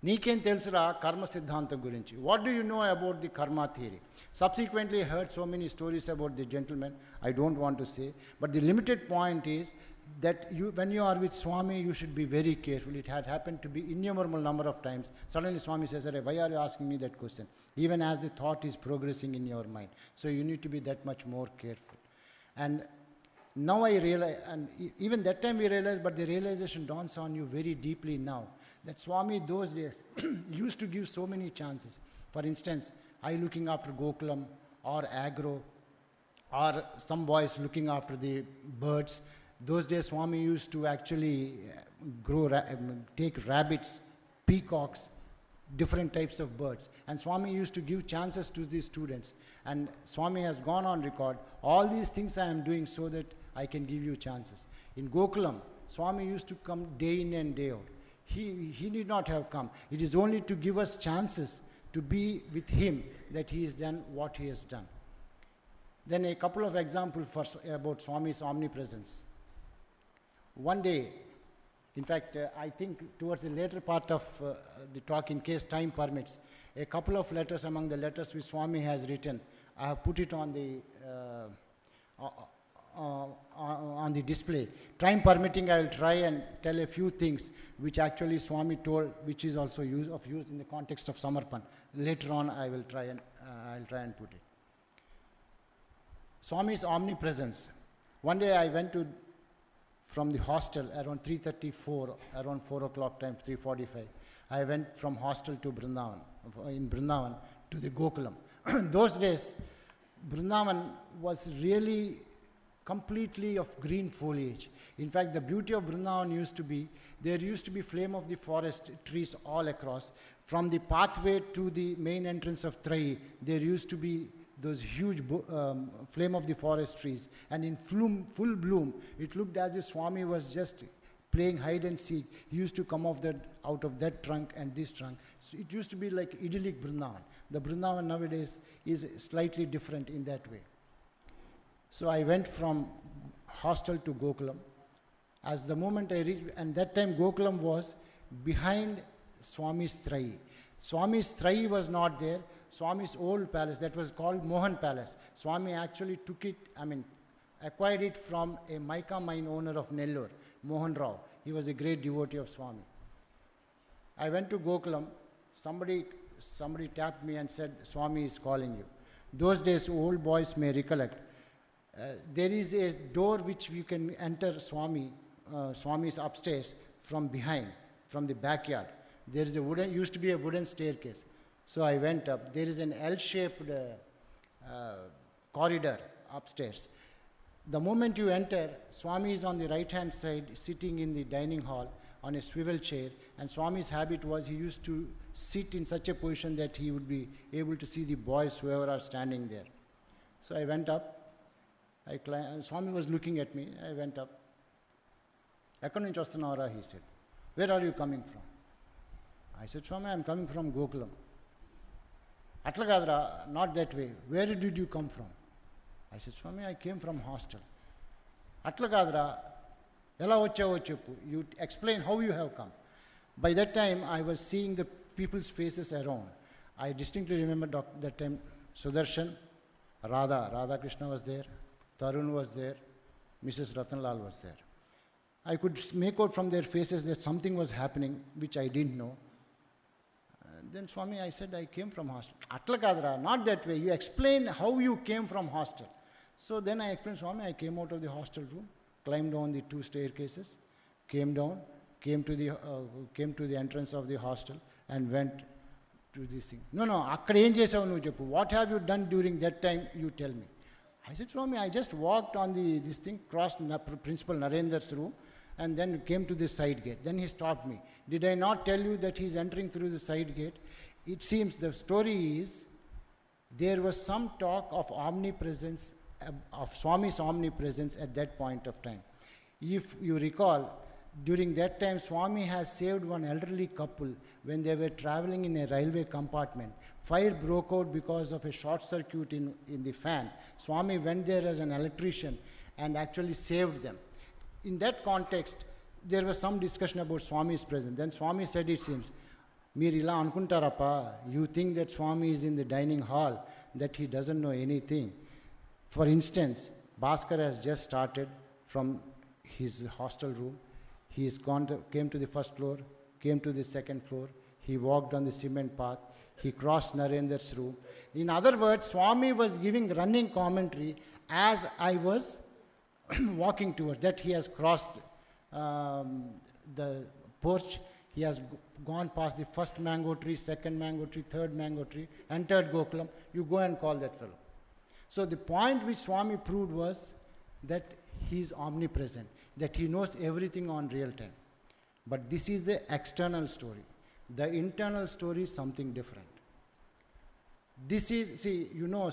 Speaker 1: Neekem telusra karma siddhantam gurinchi. What do you know about the karma theory? Subsequently, I heard so many stories about the gentleman. I don't want to say. But the limited point is that when you are with Swami, you should be very careful. It had happened to be innumerable number of times. Suddenly Swami says, why are you asking me that question? Even as the thought is progressing in your mind. So you need to be that much more careful. And now I realize, and even that time we realized, but the realization dawns on you very deeply now, that Swami those days used to give so many chances. For instance, I looking after Gokulam or Agro, or some boys looking after the birds. Those days Swami used to actually take rabbits, peacocks, different types of birds. And Swami used to give chances to these students. And Swami has gone on record, all these things I am doing so that I can give you chances. In Gokulam, Swami used to come day in and day out. He need not have come. It is only to give us chances to be with him that he has done what he has done. Then a couple of examples about Swami's omnipresence. One day, in fact, I think towards the later part of the talk, in case time permits, a couple of letters among the letters which Swami has written I have put it on the display. Time permitting, I will try and tell a few things which actually Swami told, which is also used in the context of Samarpan. Later on, I will try and put it. Swami's omnipresence. One day I went from the hostel around 3:34, around 4 o'clock time, 3:45. I went from hostel to Brindavan, in Brindavan to the Gokulam. Those days, Brindavan was really completely of green foliage. In fact, the beauty of Brindavan there used to be flame of the forest trees all across. From the pathway to the main entrance of Trai, there used to be those huge flame of the forest trees. And in full bloom, it looked as if Swami was just playing hide and seek. He used to come out of that trunk and this trunk. So it used to be like idyllic Brindavan. The Brindavan nowadays is slightly different in that way. So I went from hostel to Gokulam. As the moment I reached, and that time Gokulam was behind Swami's Trai. Swami's Trai was not there. Swami's old palace, that was called Mohan Palace. Swami actually acquired it from a mica mine owner of Nellore, Mohan Rao. He was a great devotee of Swami. I went to Gokulam. Somebody tapped me and said, Swami is calling you. Those days, old boys may recollect. There is a door which you can enter Swami's upstairs from behind, from the backyard. There is used to be a wooden staircase. So I went up. There is an L-shaped corridor upstairs. The moment you enter, Swami is on the right-hand side, sitting in the dining hall on a swivel chair. And Swami's habit was he used to sit in such a position that he would be able to see the boys, whoever are standing there. So I went up. Swami was looking at me. I went up. "Ekkadi nunchi vastunavara?" he said. "Where are you coming from?" I said, "Swami, I am coming from Gokulam." "Atla kadra, not that way. Where did you come from?" I said, "Swami, I came from hostel." "Atla kadra, ela vachavo cheppu. You explain how you have come." By that time, I was seeing the people's faces around. I distinctly remember that time Sudarshan, Radha Krishna was there, Tarun was there, Mrs. Ratanlal was there. I could make out from their faces that something was happening, which I didn't know. Then Swami, I said, "I came from hostel." "Atla kadra, not that way. You explain how you came from hostel." So then I explained, "Swami, I came out of the hostel room, climbed down the 2 staircases, came down, came to the entrance of the hostel and went to this thing." "No, akkada em chesavu nu cheppu. What have you done during that time? You tell me." I said, "Swami, I just walked on this thing, crossed Principal Narendra's room, and then came to this side gate." Then he stopped me. "Did I not tell you that he's entering through the side gate?" It seems the story is there was some talk of omnipresence, of Swami's omnipresence at that point of time. If you recall, during that time, Swami has saved one elderly couple when they were traveling in a railway compartment. Fire broke out because of a short circuit in the fan. Swami went there as an electrician and actually saved them. In that context, there was some discussion about Swami's presence. Then Swami said, it seems, "Meer ila anukuntarappa, you think that Swami is in the dining hall, that he doesn't know anything." For instance, Bhaskar has just started from his hostel room. He came to the first floor, came to the second floor. He walked on the cement path. He crossed Narendra's room. In other words, Swami was giving running commentary as I was walking towards that. He has crossed the porch. He has gone past the first mango tree, second mango tree, third mango tree, entered Gokulam. You go and call that fellow. So the point which Swami proved was that he is omnipresent, that he knows everything on real time. But this is the external story. The internal story is something different. This is,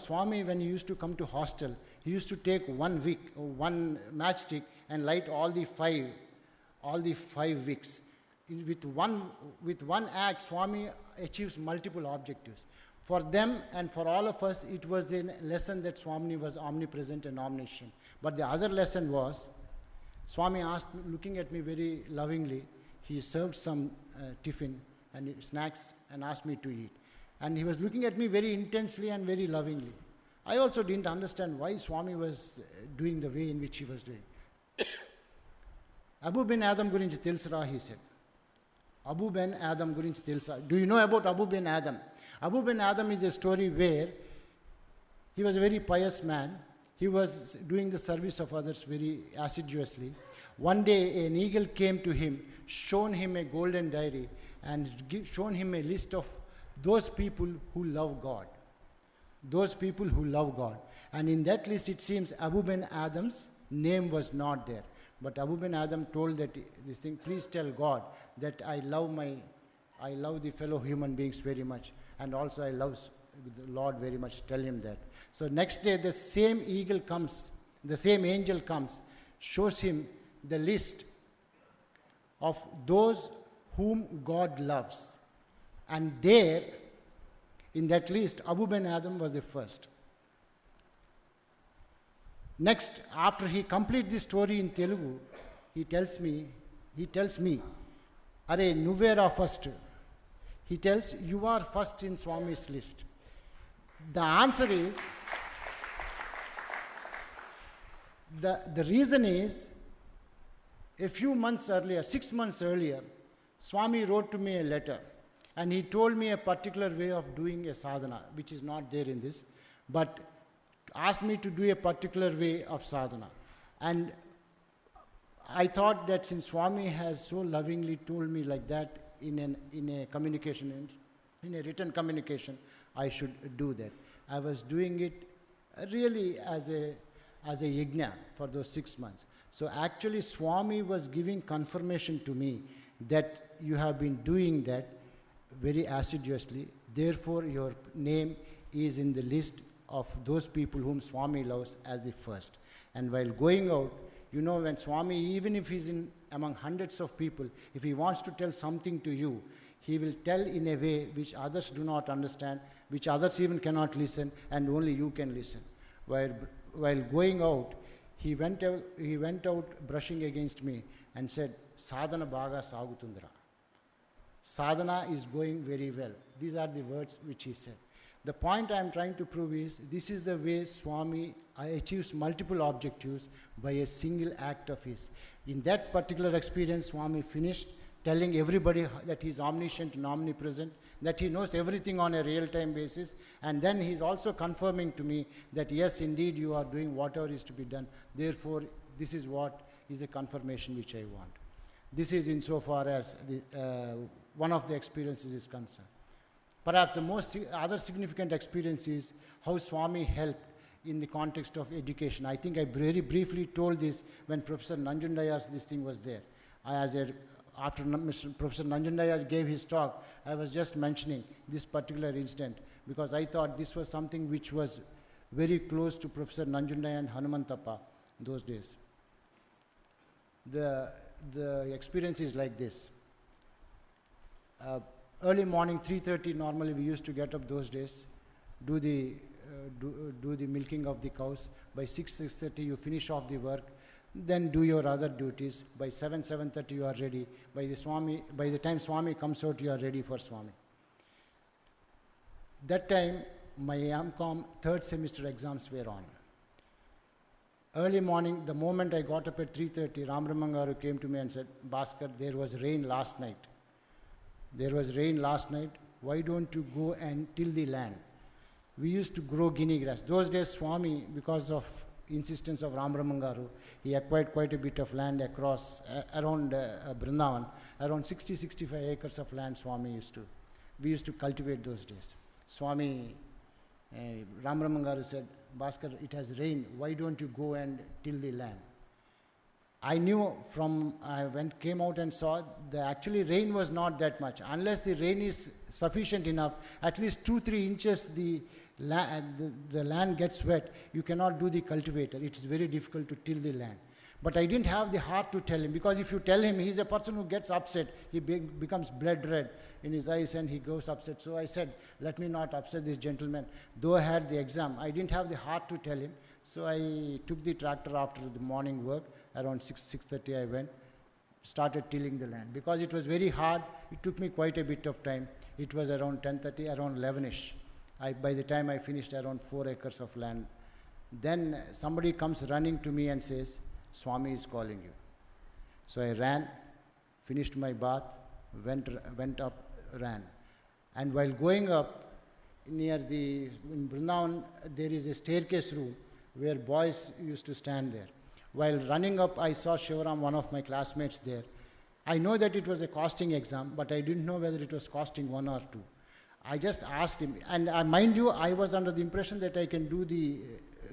Speaker 1: Swami, when he used to come to hostel, he used to take one matchstick and light all the five wicks. With one act, Swami achieves multiple objectives. For them and for all of us, it was a lesson that Swami was omnipresent and omniscient. But the other lesson was, Swami asked, looking at me very lovingly, he served some tiffin and snacks and asked me to eat. And he was looking at me very intensely and very lovingly. I also didn't understand why Swami was doing the way in which he was doing. Abu bin Adam gurinchi telusra, he said. Abu bin Adam gurinchi telusa. Do you know about Abu bin Adam? Abu bin Adam is a story where he was a very pious man. He was doing the service of others very assiduously. One day, an eagle came to him, shown him a golden diary, and shown him a list of those people who love God. Those people who love God. And in that list, it seems Abu bin Adam's name was not there. But Abu bin Adam told that this thing, please tell God that I love the fellow human beings very much, and also I love the Lord very much. Tell him that. So next day, the same angel comes, shows him the list of those whom God loves. And there, in that list, Abu bin Adam was the first. Next, after he completes this story in Telugu, he tells me, Are Nuvera first? He tells, you are first in Swami's list. The answer is, the reason is, a few months earlier, 6 months earlier, Swami wrote to me a letter, and he told me a particular way of doing a sadhana, which is not there in this, but asked me to do a particular way of sadhana. And I thought that since Swami has so lovingly told me like that in a communication, in a written communication, I should do that. I was doing it really as a yajna for those 6 months. So actually Swami was giving confirmation to me that you have been doing that very assiduously, therefore your name is in the list of those people whom Swami loves as the first. And while going out, you know, when Swami, even if he's in among hundreds of people, if he wants to tell something to you, he will tell in a way which others do not understand, which others even cannot listen, and only you can listen. While going out, he went out brushing against me and said, Sadhana bhaga sagutundra. Sadhana is going very well. These are the words which he said. The point I am trying to prove is, this is the way Swami achieves multiple objectives by a single act of his. In that particular experience, Swami finished telling everybody that he is omniscient and omnipresent, that he knows everything on a real-time basis, and then he is also confirming to me that yes, indeed, you are doing whatever is to be done. Therefore, this is what is a confirmation which I want. This is insofar as one of the experiences is concerned. Perhaps the most other significant experience is how Swami helped in the context of education. I think I very briefly told this when Professor Nanjundaya's this thing was there. After Professor Nanjundaya gave his talk, I was just mentioning this particular incident because I thought this was something which was very close to Professor Nanjundaya and Hanumantappa those days. The experience is like this. Early morning, 3:30, normally we used to get up those days, do the milking of the cows. By 6:30 you finish off the work, then do your other duties. By 7:30 you are ready. By the time Swami comes out, you are ready for Swami. That time, my M.Com third semester exams were on. Early morning, the moment I got up at 3:30, Ramramangaru came to me and said, Bhaskar, there was rain last night. Why don't you go and till the land? We used to grow guinea grass. Those days, Swami, because of insistence of Ramramangaru, he acquired quite a bit of land across, around Brindavan, around 60-65 acres of land we used to cultivate those days. Swami, Ramramangaru said, Bhaskar, it has rained, why don't you go and till the land? I knew came out and saw that actually rain was not that much. Unless the rain is sufficient enough, at least 2-3 inches the land gets wet, you cannot do the cultivator. It is very difficult to till the land. But I didn't have the heart to tell him, because if you tell him, he's a person who gets upset. He becomes blood red in his eyes and he goes upset. So I said, let me not upset this gentleman. Though I had the exam, I didn't have the heart to tell him. So I took the tractor after the morning work. Around 6:30 I went, started tilling the land. Because it was very hard, it took me quite a bit of time. It was around 10:30, around 11ish. By the time I finished around 4 acres of land, then somebody comes running to me and says, Swami is calling you. So I ran, finished my bath, went up, ran. And while going up, in Vrindavan, there is a staircase room where boys used to stand there. While running up, I saw Shivaram, one of my classmates there. I know that it was a costing exam, but I didn't know whether it was costing 1 or 2. I just asked him, and mind you, I was under the impression that I can do the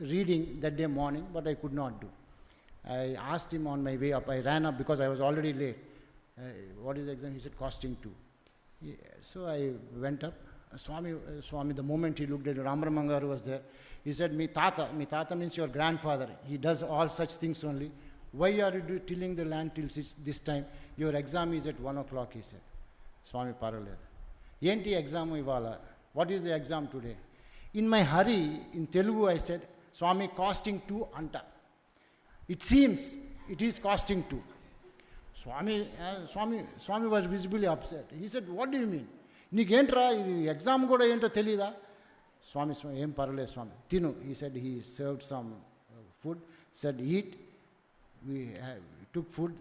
Speaker 1: reading that day morning, but I could not do. I asked him on my way up. I ran up because I was already late. What is the exam? He said, costing 2. Yeah, so I went up. Swami, the moment he looked at Ramaramangar was there, he said, Mi tata means your grandfather. He does all such things only. Why are you tilling the land till this time? Your exam is at 1 o'clock, he said. Swami paraled. Yenti exam ivala. What is the exam today? In my hurry, in Telugu, I said, Swami, costing 2 anta. It seems it is costing 2. Swami was visibly upset. He said, what do you mean? Nikentra, exam goda ento telida? Swami, em parale Swami. Tinu, he said, he served some food, said, eat. We took food,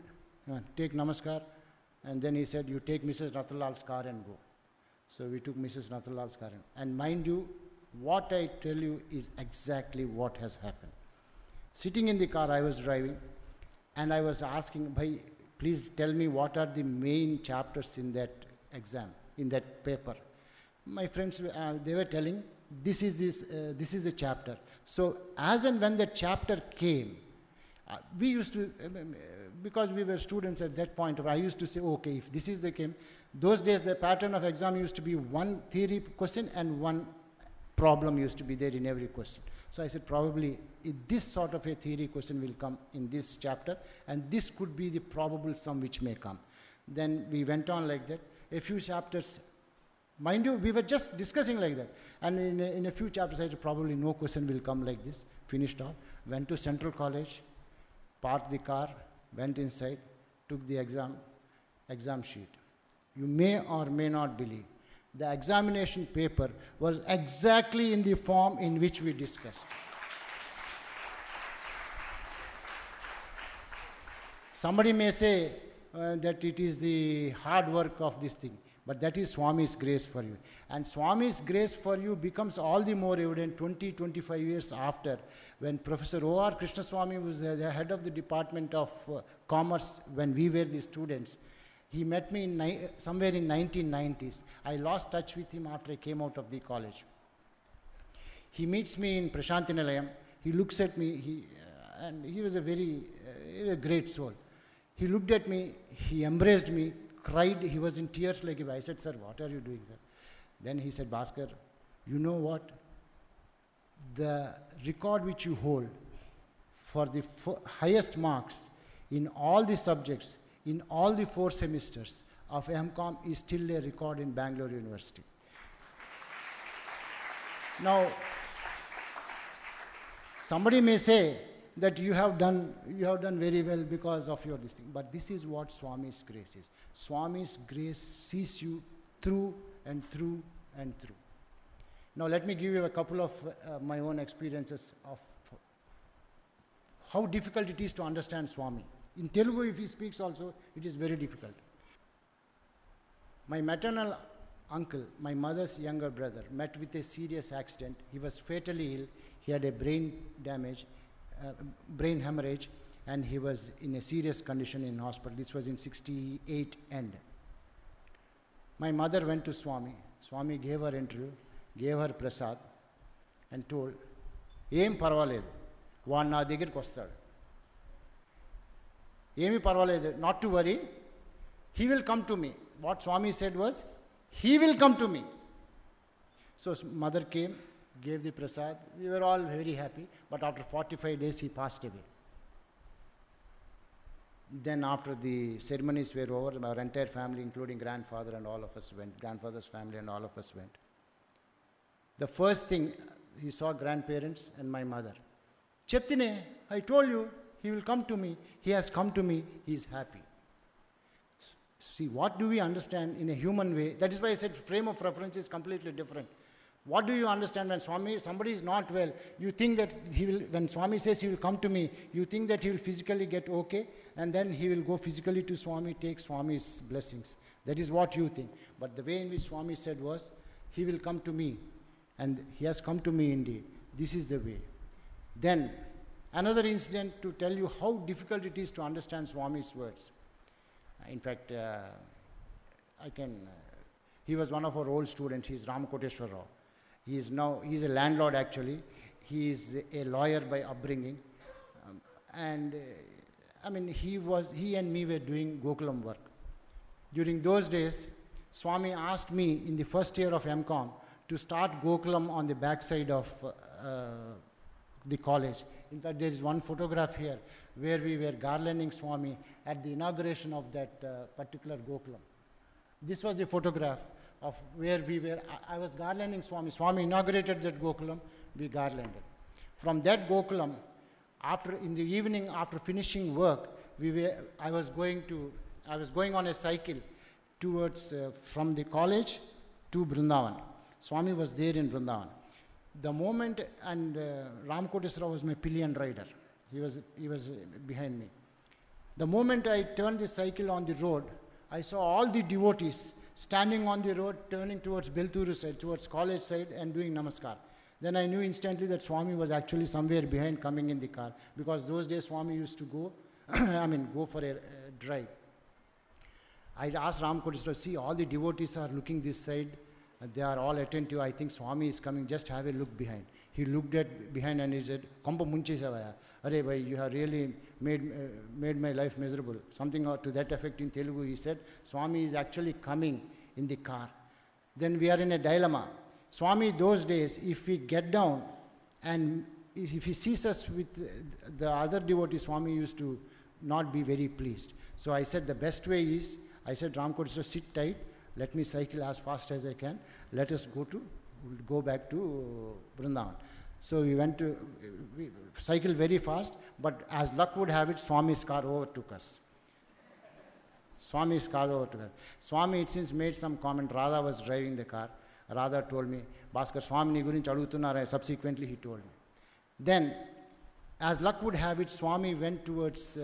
Speaker 1: take namaskar, and then he said, you take Mrs. Nathalal's car and go. So we took Mrs. Nathalal's car. And mind you, what I tell you is exactly what has happened. Sitting in the car, I was driving, and I was asking, Bhai, please tell me what are the main chapters in that exam, in that paper. My friends, they were telling, this is a chapter. So as and when that chapter came, we used to, because we were students at that point, I used to say, okay, if this is the came, those days the pattern of exam used to be 1 theory question and 1 problem used to be there in every question. So I said, probably this sort of a theory question will come in this chapter, and this could be the probable sum which may come. Then we went on like that. A few chapters, mind you, we were just discussing like that. And in a few chapters, I said, probably no question will come like this. Finished off, went to Central College, parked the car, went inside, took the exam sheet. You may or may not believe, the examination paper was exactly in the form in which we discussed. Somebody may say that it is the hard work of this thing, but that is Swami's grace for you. And Swami's grace for you becomes all the more evident 20-25 years after, when Professor O.R. Krishnaswamy was the head of the Department of Commerce when we were the students. He met me somewhere in 1990s. I lost touch with him after I came out of the college. He meets me in Prashantinalayam. He looks at me, and he was a very great soul. He looked at me, he embraced me, cried, he was in tears like if I said, sir, what are you doing there? Then he said, Bhaskar, you know what? The record which you hold for the highest marks in all the subjects, in all the 4 semesters of M.Com is still a record in Bangalore University. Now, somebody may say that you have done very well because of your this thing, but this is what Swami's grace is. Swami's grace sees you through and through and through. Now let me give you a couple of my own experiences of how difficult it is to understand Swami. In Telugu, if he speaks also, it is very difficult. My maternal uncle, my mother's younger brother, met with a serious accident. He was fatally ill. He had a brain damage, brain hemorrhage, and he was in a serious condition in hospital. This was in 68 end. My mother went to Swami. Swami gave her interview, gave her prasad, and told, "Em parvaledu, vaadu na దగ్గరికి వస్తాడు. Emi parvaledu, not to worry, he will come to me." What Swami said was, he will come to me. So mother came, gave the prasad. We were all very happy, but after 45 days he passed away. Then after the ceremonies were over, our entire family, including grandfather and all of us went, grandfather's family and all of us went. The first thing, he saw grandparents and my mother. Cheptine, I told you, he will come to me. He has come to me. He is happy. See, what do we understand in a human way? That is why I said frame of reference is completely different. What do you understand when somebody is not well, you think that when Swami says he will come to me, you think that he will physically get okay, and then he will go physically to Swami, take Swami's blessings. That is what you think. But the way in which Swami said was, he will come to me, and he has come to me indeed. This is the way. Then, another incident to tell you how difficult it is to understand Swami's words. In fact, he was one of our old students. He is Ramakoteshwar Rao. He is a landlord actually. He is a lawyer by upbringing. He and me were doing Gokulam work. During those days, Swami asked me in the first year of MCOM to start Gokulam on the backside of the college. In fact, there is one photograph here where we were garlanding Swami at the inauguration of that particular Gokulam. This was the photograph of where we were. I was garlanding Swami. Swami inaugurated that Gokulam, we garlanded. From that Gokulam, in the evening after finishing work, I was going on a cycle towards from the college to Vrindavan. Swami was there in Vrindavan. The moment, and Ramakoteshwar was my pillion rider. He was behind me. The moment I turned the cycle on the road, I saw all the devotees standing on the road, turning towards Belturu side, towards college side, and doing namaskar. Then I knew instantly that Swami was actually somewhere behind coming in the car, because those days Swami used to go, go for a drive. I asked Ramakoteshwar, see, all the devotees are looking this side, they are all attentive. I think Swami is coming, just have a look behind. He looked at behind and he said, Kompa munchesavaya. Arey bhai, you have really made my life miserable. Something to that effect in Telugu. He said, Swami is actually coming in the car. Then we are in a dilemma. Swami, those days, if we get down and if he sees us with the other devotees, Swami used to not be very pleased. So I said, the best way is, I said, Ramakoteshwar, sit tight. Let me cycle as fast as I can. Let us go back to Vrindavan. So we cycled very fast, but as luck would have it, Swami's car overtook us. Swami, it seems, made some comment. Radha was driving the car. Radha told me, Bhaskar, Swami ni gurinchi adugutunnara. Subsequently, he told me. Then, as luck would have it, Swami went towards,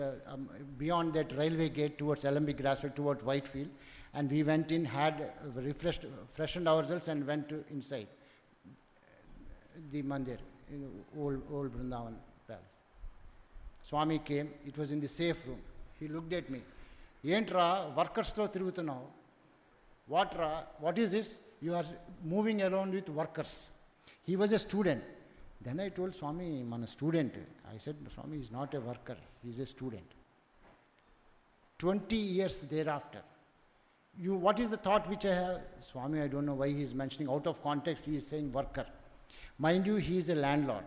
Speaker 1: beyond that railway gate, towards LMB Grassway, towards Whitefield. And we went in, had freshened ourselves and went inside the mandir, in the old Vrindavan palace. Swami came, it was in the safe room. He looked at me. Yentra, workers tho tirugutunnavu. What is this? You are moving around with workers. He was a student. Then I told Swami, I'm a student. I said, Swami is not a worker, he is a student. 20 years thereafter, what is the thought which I have? Swami, I don't know why he is mentioning, out of context he is saying worker. Mind you, he is a landlord.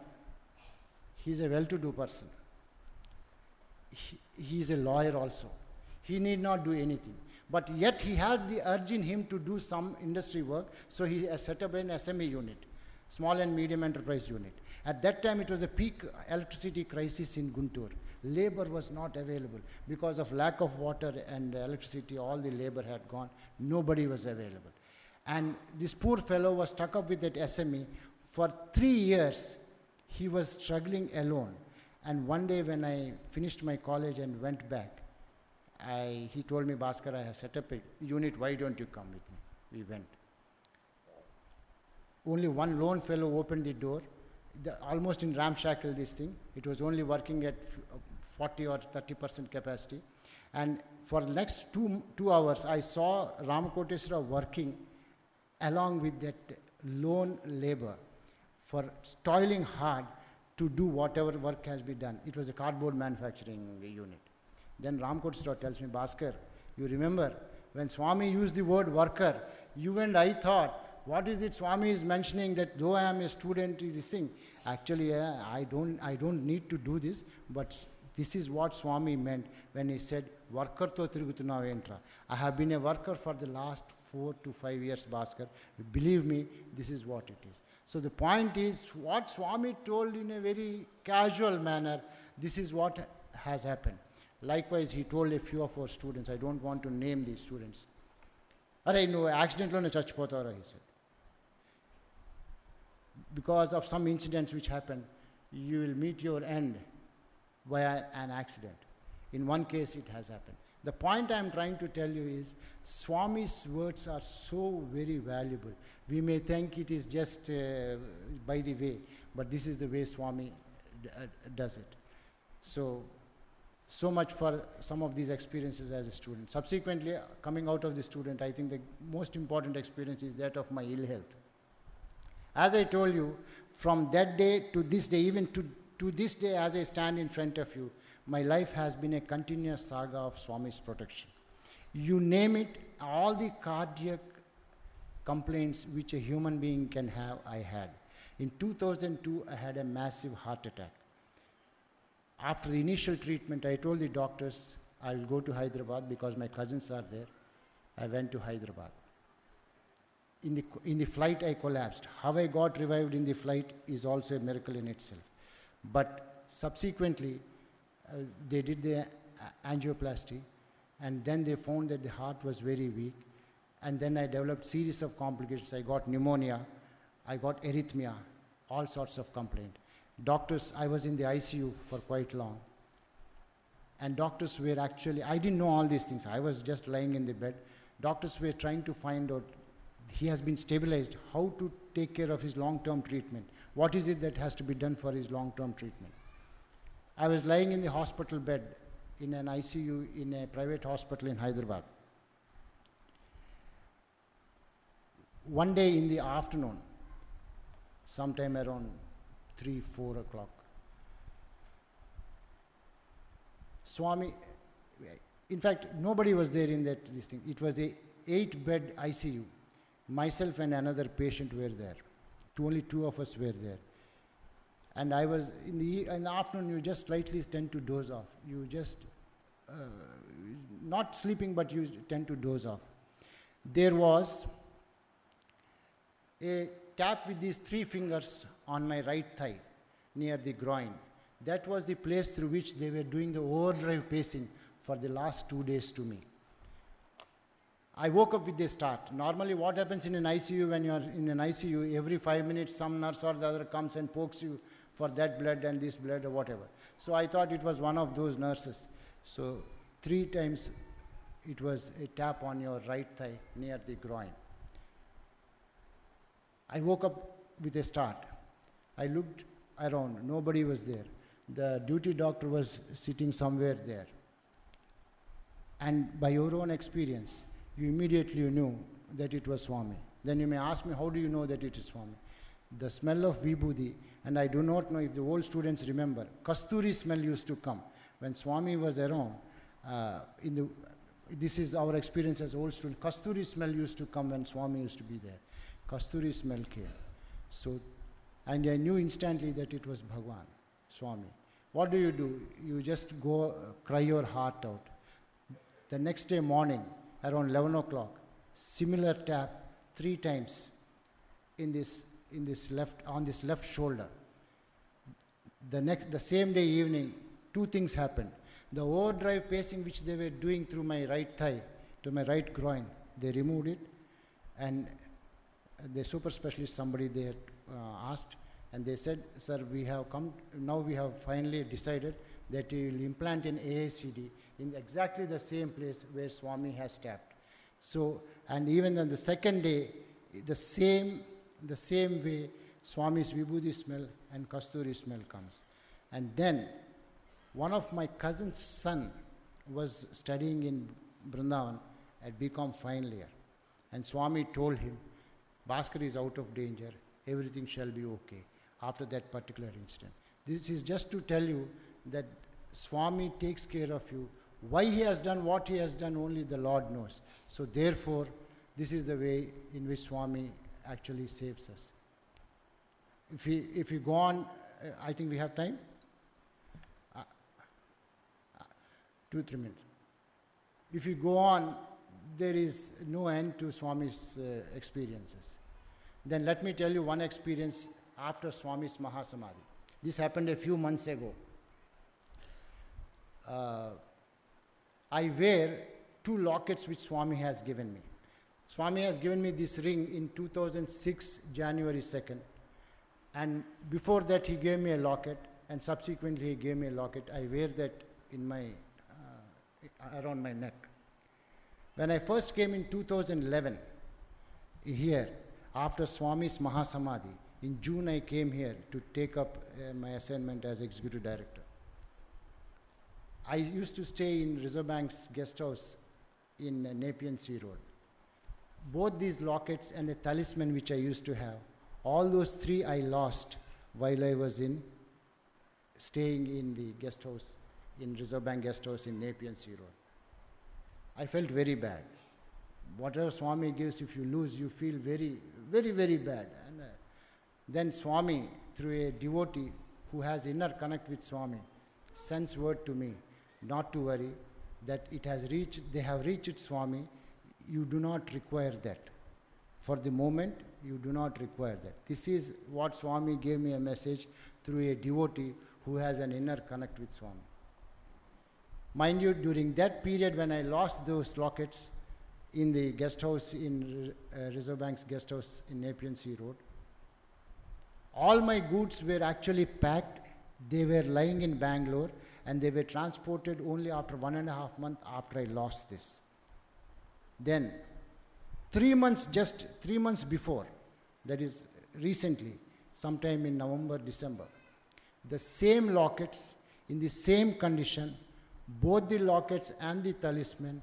Speaker 1: He is a well-to-do person. He is a lawyer also. He need not do anything. But yet he has the urge in him to do some industry work, so he has set up an SME unit, small and medium enterprise unit. At that time it was a peak electricity crisis in Guntur. Labor was not available. Because of lack of water and electricity, all the labor had gone. Nobody was available. And this poor fellow was stuck up with that SME. For 3 years, he was struggling alone. And one day when I finished my college and went back, he told me, Bhaskar, I have set up a unit, why don't you come with me? We went. Only one lone fellow opened the door, almost in ramshackle this thing. It was only working at 40 or 30% capacity. And for the next two hours, I saw Ramakoteshwar working along with that lone labor for toiling hard to do whatever work has been done. It was a cardboard manufacturing unit. Then Ramakoteshwar tells me, Bhaskar, you remember when Swami used the word worker, you and I thought, what is it Swami is mentioning that though I am a student, this thing. Actually, I don't need to do this, but this is what Swami meant when he said, worker to tirugutunnavu entra. I have been a worker for the last 4 to 5 years, Bhaskar. Believe me, this is what it is. So the point is, what Swami told in a very casual manner, this is what has happened. Likewise, he told a few of our students, I don't want to name these students. Arey, no, accident lone chachipotavara, he said. because of some incidents which happen, you will meet your end via an accident. In one case, it has happened. The point I am trying to tell you is, Swami's words are so very valuable. We may think it is just by the way, but this is the way Swami does it. So much for some of these experiences as a student. Subsequently, coming out of the student, I think the most important experience is that of my ill health. As I told you, from that day to this day, even to this day as I stand in front of you, my life has been a continuous saga of Swami's protection. You name it, all the cardiac complaints which a human being can have, I had. In 2002, I had a massive heart attack. After the initial treatment, I told the doctors, I will go to Hyderabad because my cousins are there. I went to Hyderabad. In the flight, I collapsed. How I got revived in the flight is also a miracle in itself. But subsequently, they did the angioplasty, and then they found that the heart was very weak. And then I developed series of complications. I got pneumonia, I got arrhythmia, all sorts of complaint. Doctors, I was in the ICU for quite long. And doctors were actually, I didn't know all these things. I was just lying in the bed. Doctors were trying to find out, he has been stabilized, how to take care of his long-term treatment. What is it that has to be done for his long-term treatment? I was lying in the hospital bed in an ICU in a private hospital in Hyderabad. One day in the afternoon, sometime around 3, 4 o'clock, Swami, in fact, nobody was there in this thing. It was a 8-bed ICU. Myself and another patient were there. Only 2 of us were there. And I was, in the afternoon, you just slightly tend to doze off. You just, not sleeping, but you tend to doze off. There was a tap with these 3 fingers on my right thigh, near the groin. That was the place through which they were doing the overdrive pacing for the last 2 days to me. I woke up with a start. Normally what happens in an ICU, when you are in an ICU, every 5 minutes some nurse or the other comes and pokes you for that blood and this blood or whatever. So I thought it was one of those nurses. So 3 times it was a tap on your right thigh near the groin. I woke up with a start. I looked around, nobody was there. The duty doctor was sitting somewhere there. And by your own experience, you immediately knew that it was Swami. Then you may ask me, how do you know that it is Swami? The smell of Vibhuti, and I do not know if the old students remember, Kasturi smell used to come. When Swami was around, this is our experience as old students, Kasturi smell used to come when Swami used to be there. Kasturi smell came. So, and I knew instantly that it was Bhagwan, Swami. What do? You just go cry your heart out. The next day morning, around 11 o'clock, similar tap 3 times on this left shoulder. The same day evening, 2 things happened. The overdrive pacing which they were doing through my right thigh, to my right groin, they removed it, and the super specialist, somebody there asked, and they said, sir, we have finally decided that we will implant an AICD in exactly the same place where Swami has tapped. So, and even on the second day, the same way, Swami's Vibhuti smell and Kasturi smell comes. And then, one of my cousin's son was studying in Vrindavan at BCom final year. And Swami told him, Bhaskar is out of danger, everything shall be okay, after that particular incident. This is just to tell you that Swami takes care of you. Why he has done what he has done, only the Lord knows. So therefore, this is the way in which Swami actually saves us. If we go on, I think we have time? 2-3 minutes. If you go on, there is no end to Swami's experiences. Then let me tell you one experience after Swami's Mahasamadhi. This happened a few months ago. I wear 2 lockets which Swami has given me. Swami has given me this ring in 2006, January 2nd. And before that, he gave me a locket, and subsequently he gave me a locket. I wear that in my, around my neck. When I first came in 2011, here, after Swami's Mahasamadhi, in June I came here to take up my assignment as Executive Director. I used to stay in Reserve Bank's guest house in Nepean Sea Road. Both these lockets and the talisman which I used to have, all those three I lost while I was staying in the guest house, in Reserve Bank guest house in Nepean Sea Road. I felt very bad. Whatever Swami gives, if you lose, you feel very, very, very bad. And then Swami, through a devotee who has inner connect with Swami, sends word to me not to worry, that they have reached Swami. You do not require that. For the moment, you do not require that. This is what Swami gave me a message through a devotee who has an inner connect with Swami. Mind you, during that period when I lost those lockets in the guest house, in Reserve Bank's guest house in Nepean Sea Road, all my goods were actually packed. They were lying in Bangalore, and they were transported only after 1.5 months after I lost this. Then, 3 months, just 3 months before, that is recently, sometime in November, December, the same lockets in the same condition, both the lockets and the talisman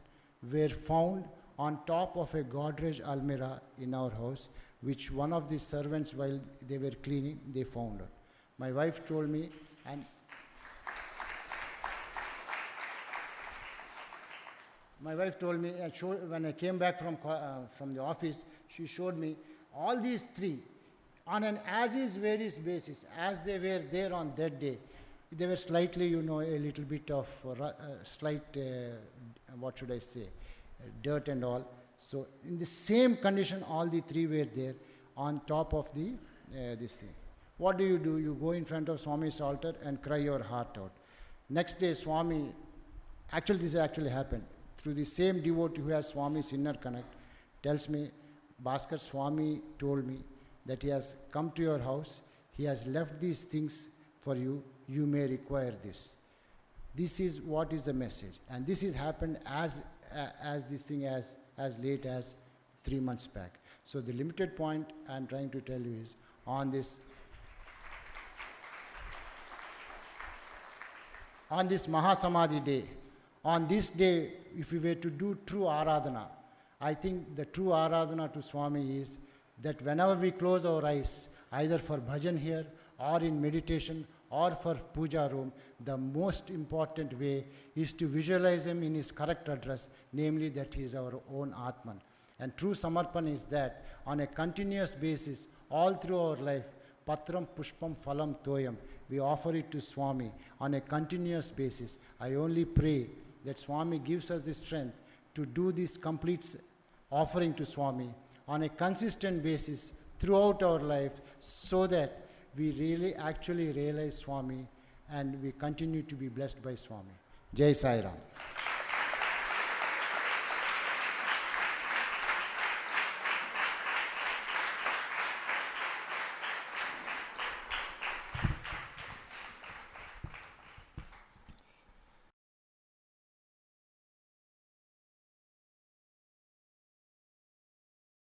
Speaker 1: were found on top of a Godrej almirah in our house, which one of the servants, while they were cleaning, they found it. My wife told me, and my wife told me, when I came back from the office, she showed me all these three on an as-is, where-is basis, as they were there on that day. They were slightly, a little bit of slight, what should I say, dirt and all. So in the same condition, all the three were there on top of the this thing. What do? You go in front of Swami's altar and cry your heart out. Next day, Swami, this actually happened, through the same devotee who has Swami's inner connect, tells me, Bhaskar, Swami told me that he has come to your house, he has left these things for you, you may require this. This is what is the message. And this has happened as late as 3 months back. So the limited point I'm trying to tell you is, on this Mahasamadhi day, on this day, if we were to do true Aradhana, I think the true Aradhana to Swami is that whenever we close our eyes, either for bhajan here, or in meditation, or for puja room, the most important way is to visualize him in his correct address, namely that he is our own Atman. And true Samarpan is that on a continuous basis, all through our life, Patram Pushpam Phalam Toyam, we offer it to Swami on a continuous basis. I only pray that Swami gives us the strength to do this complete offering to Swami on a consistent basis throughout our life, so that we really actually realize Swami and we continue to be blessed by Swami. Jai Sai Ram.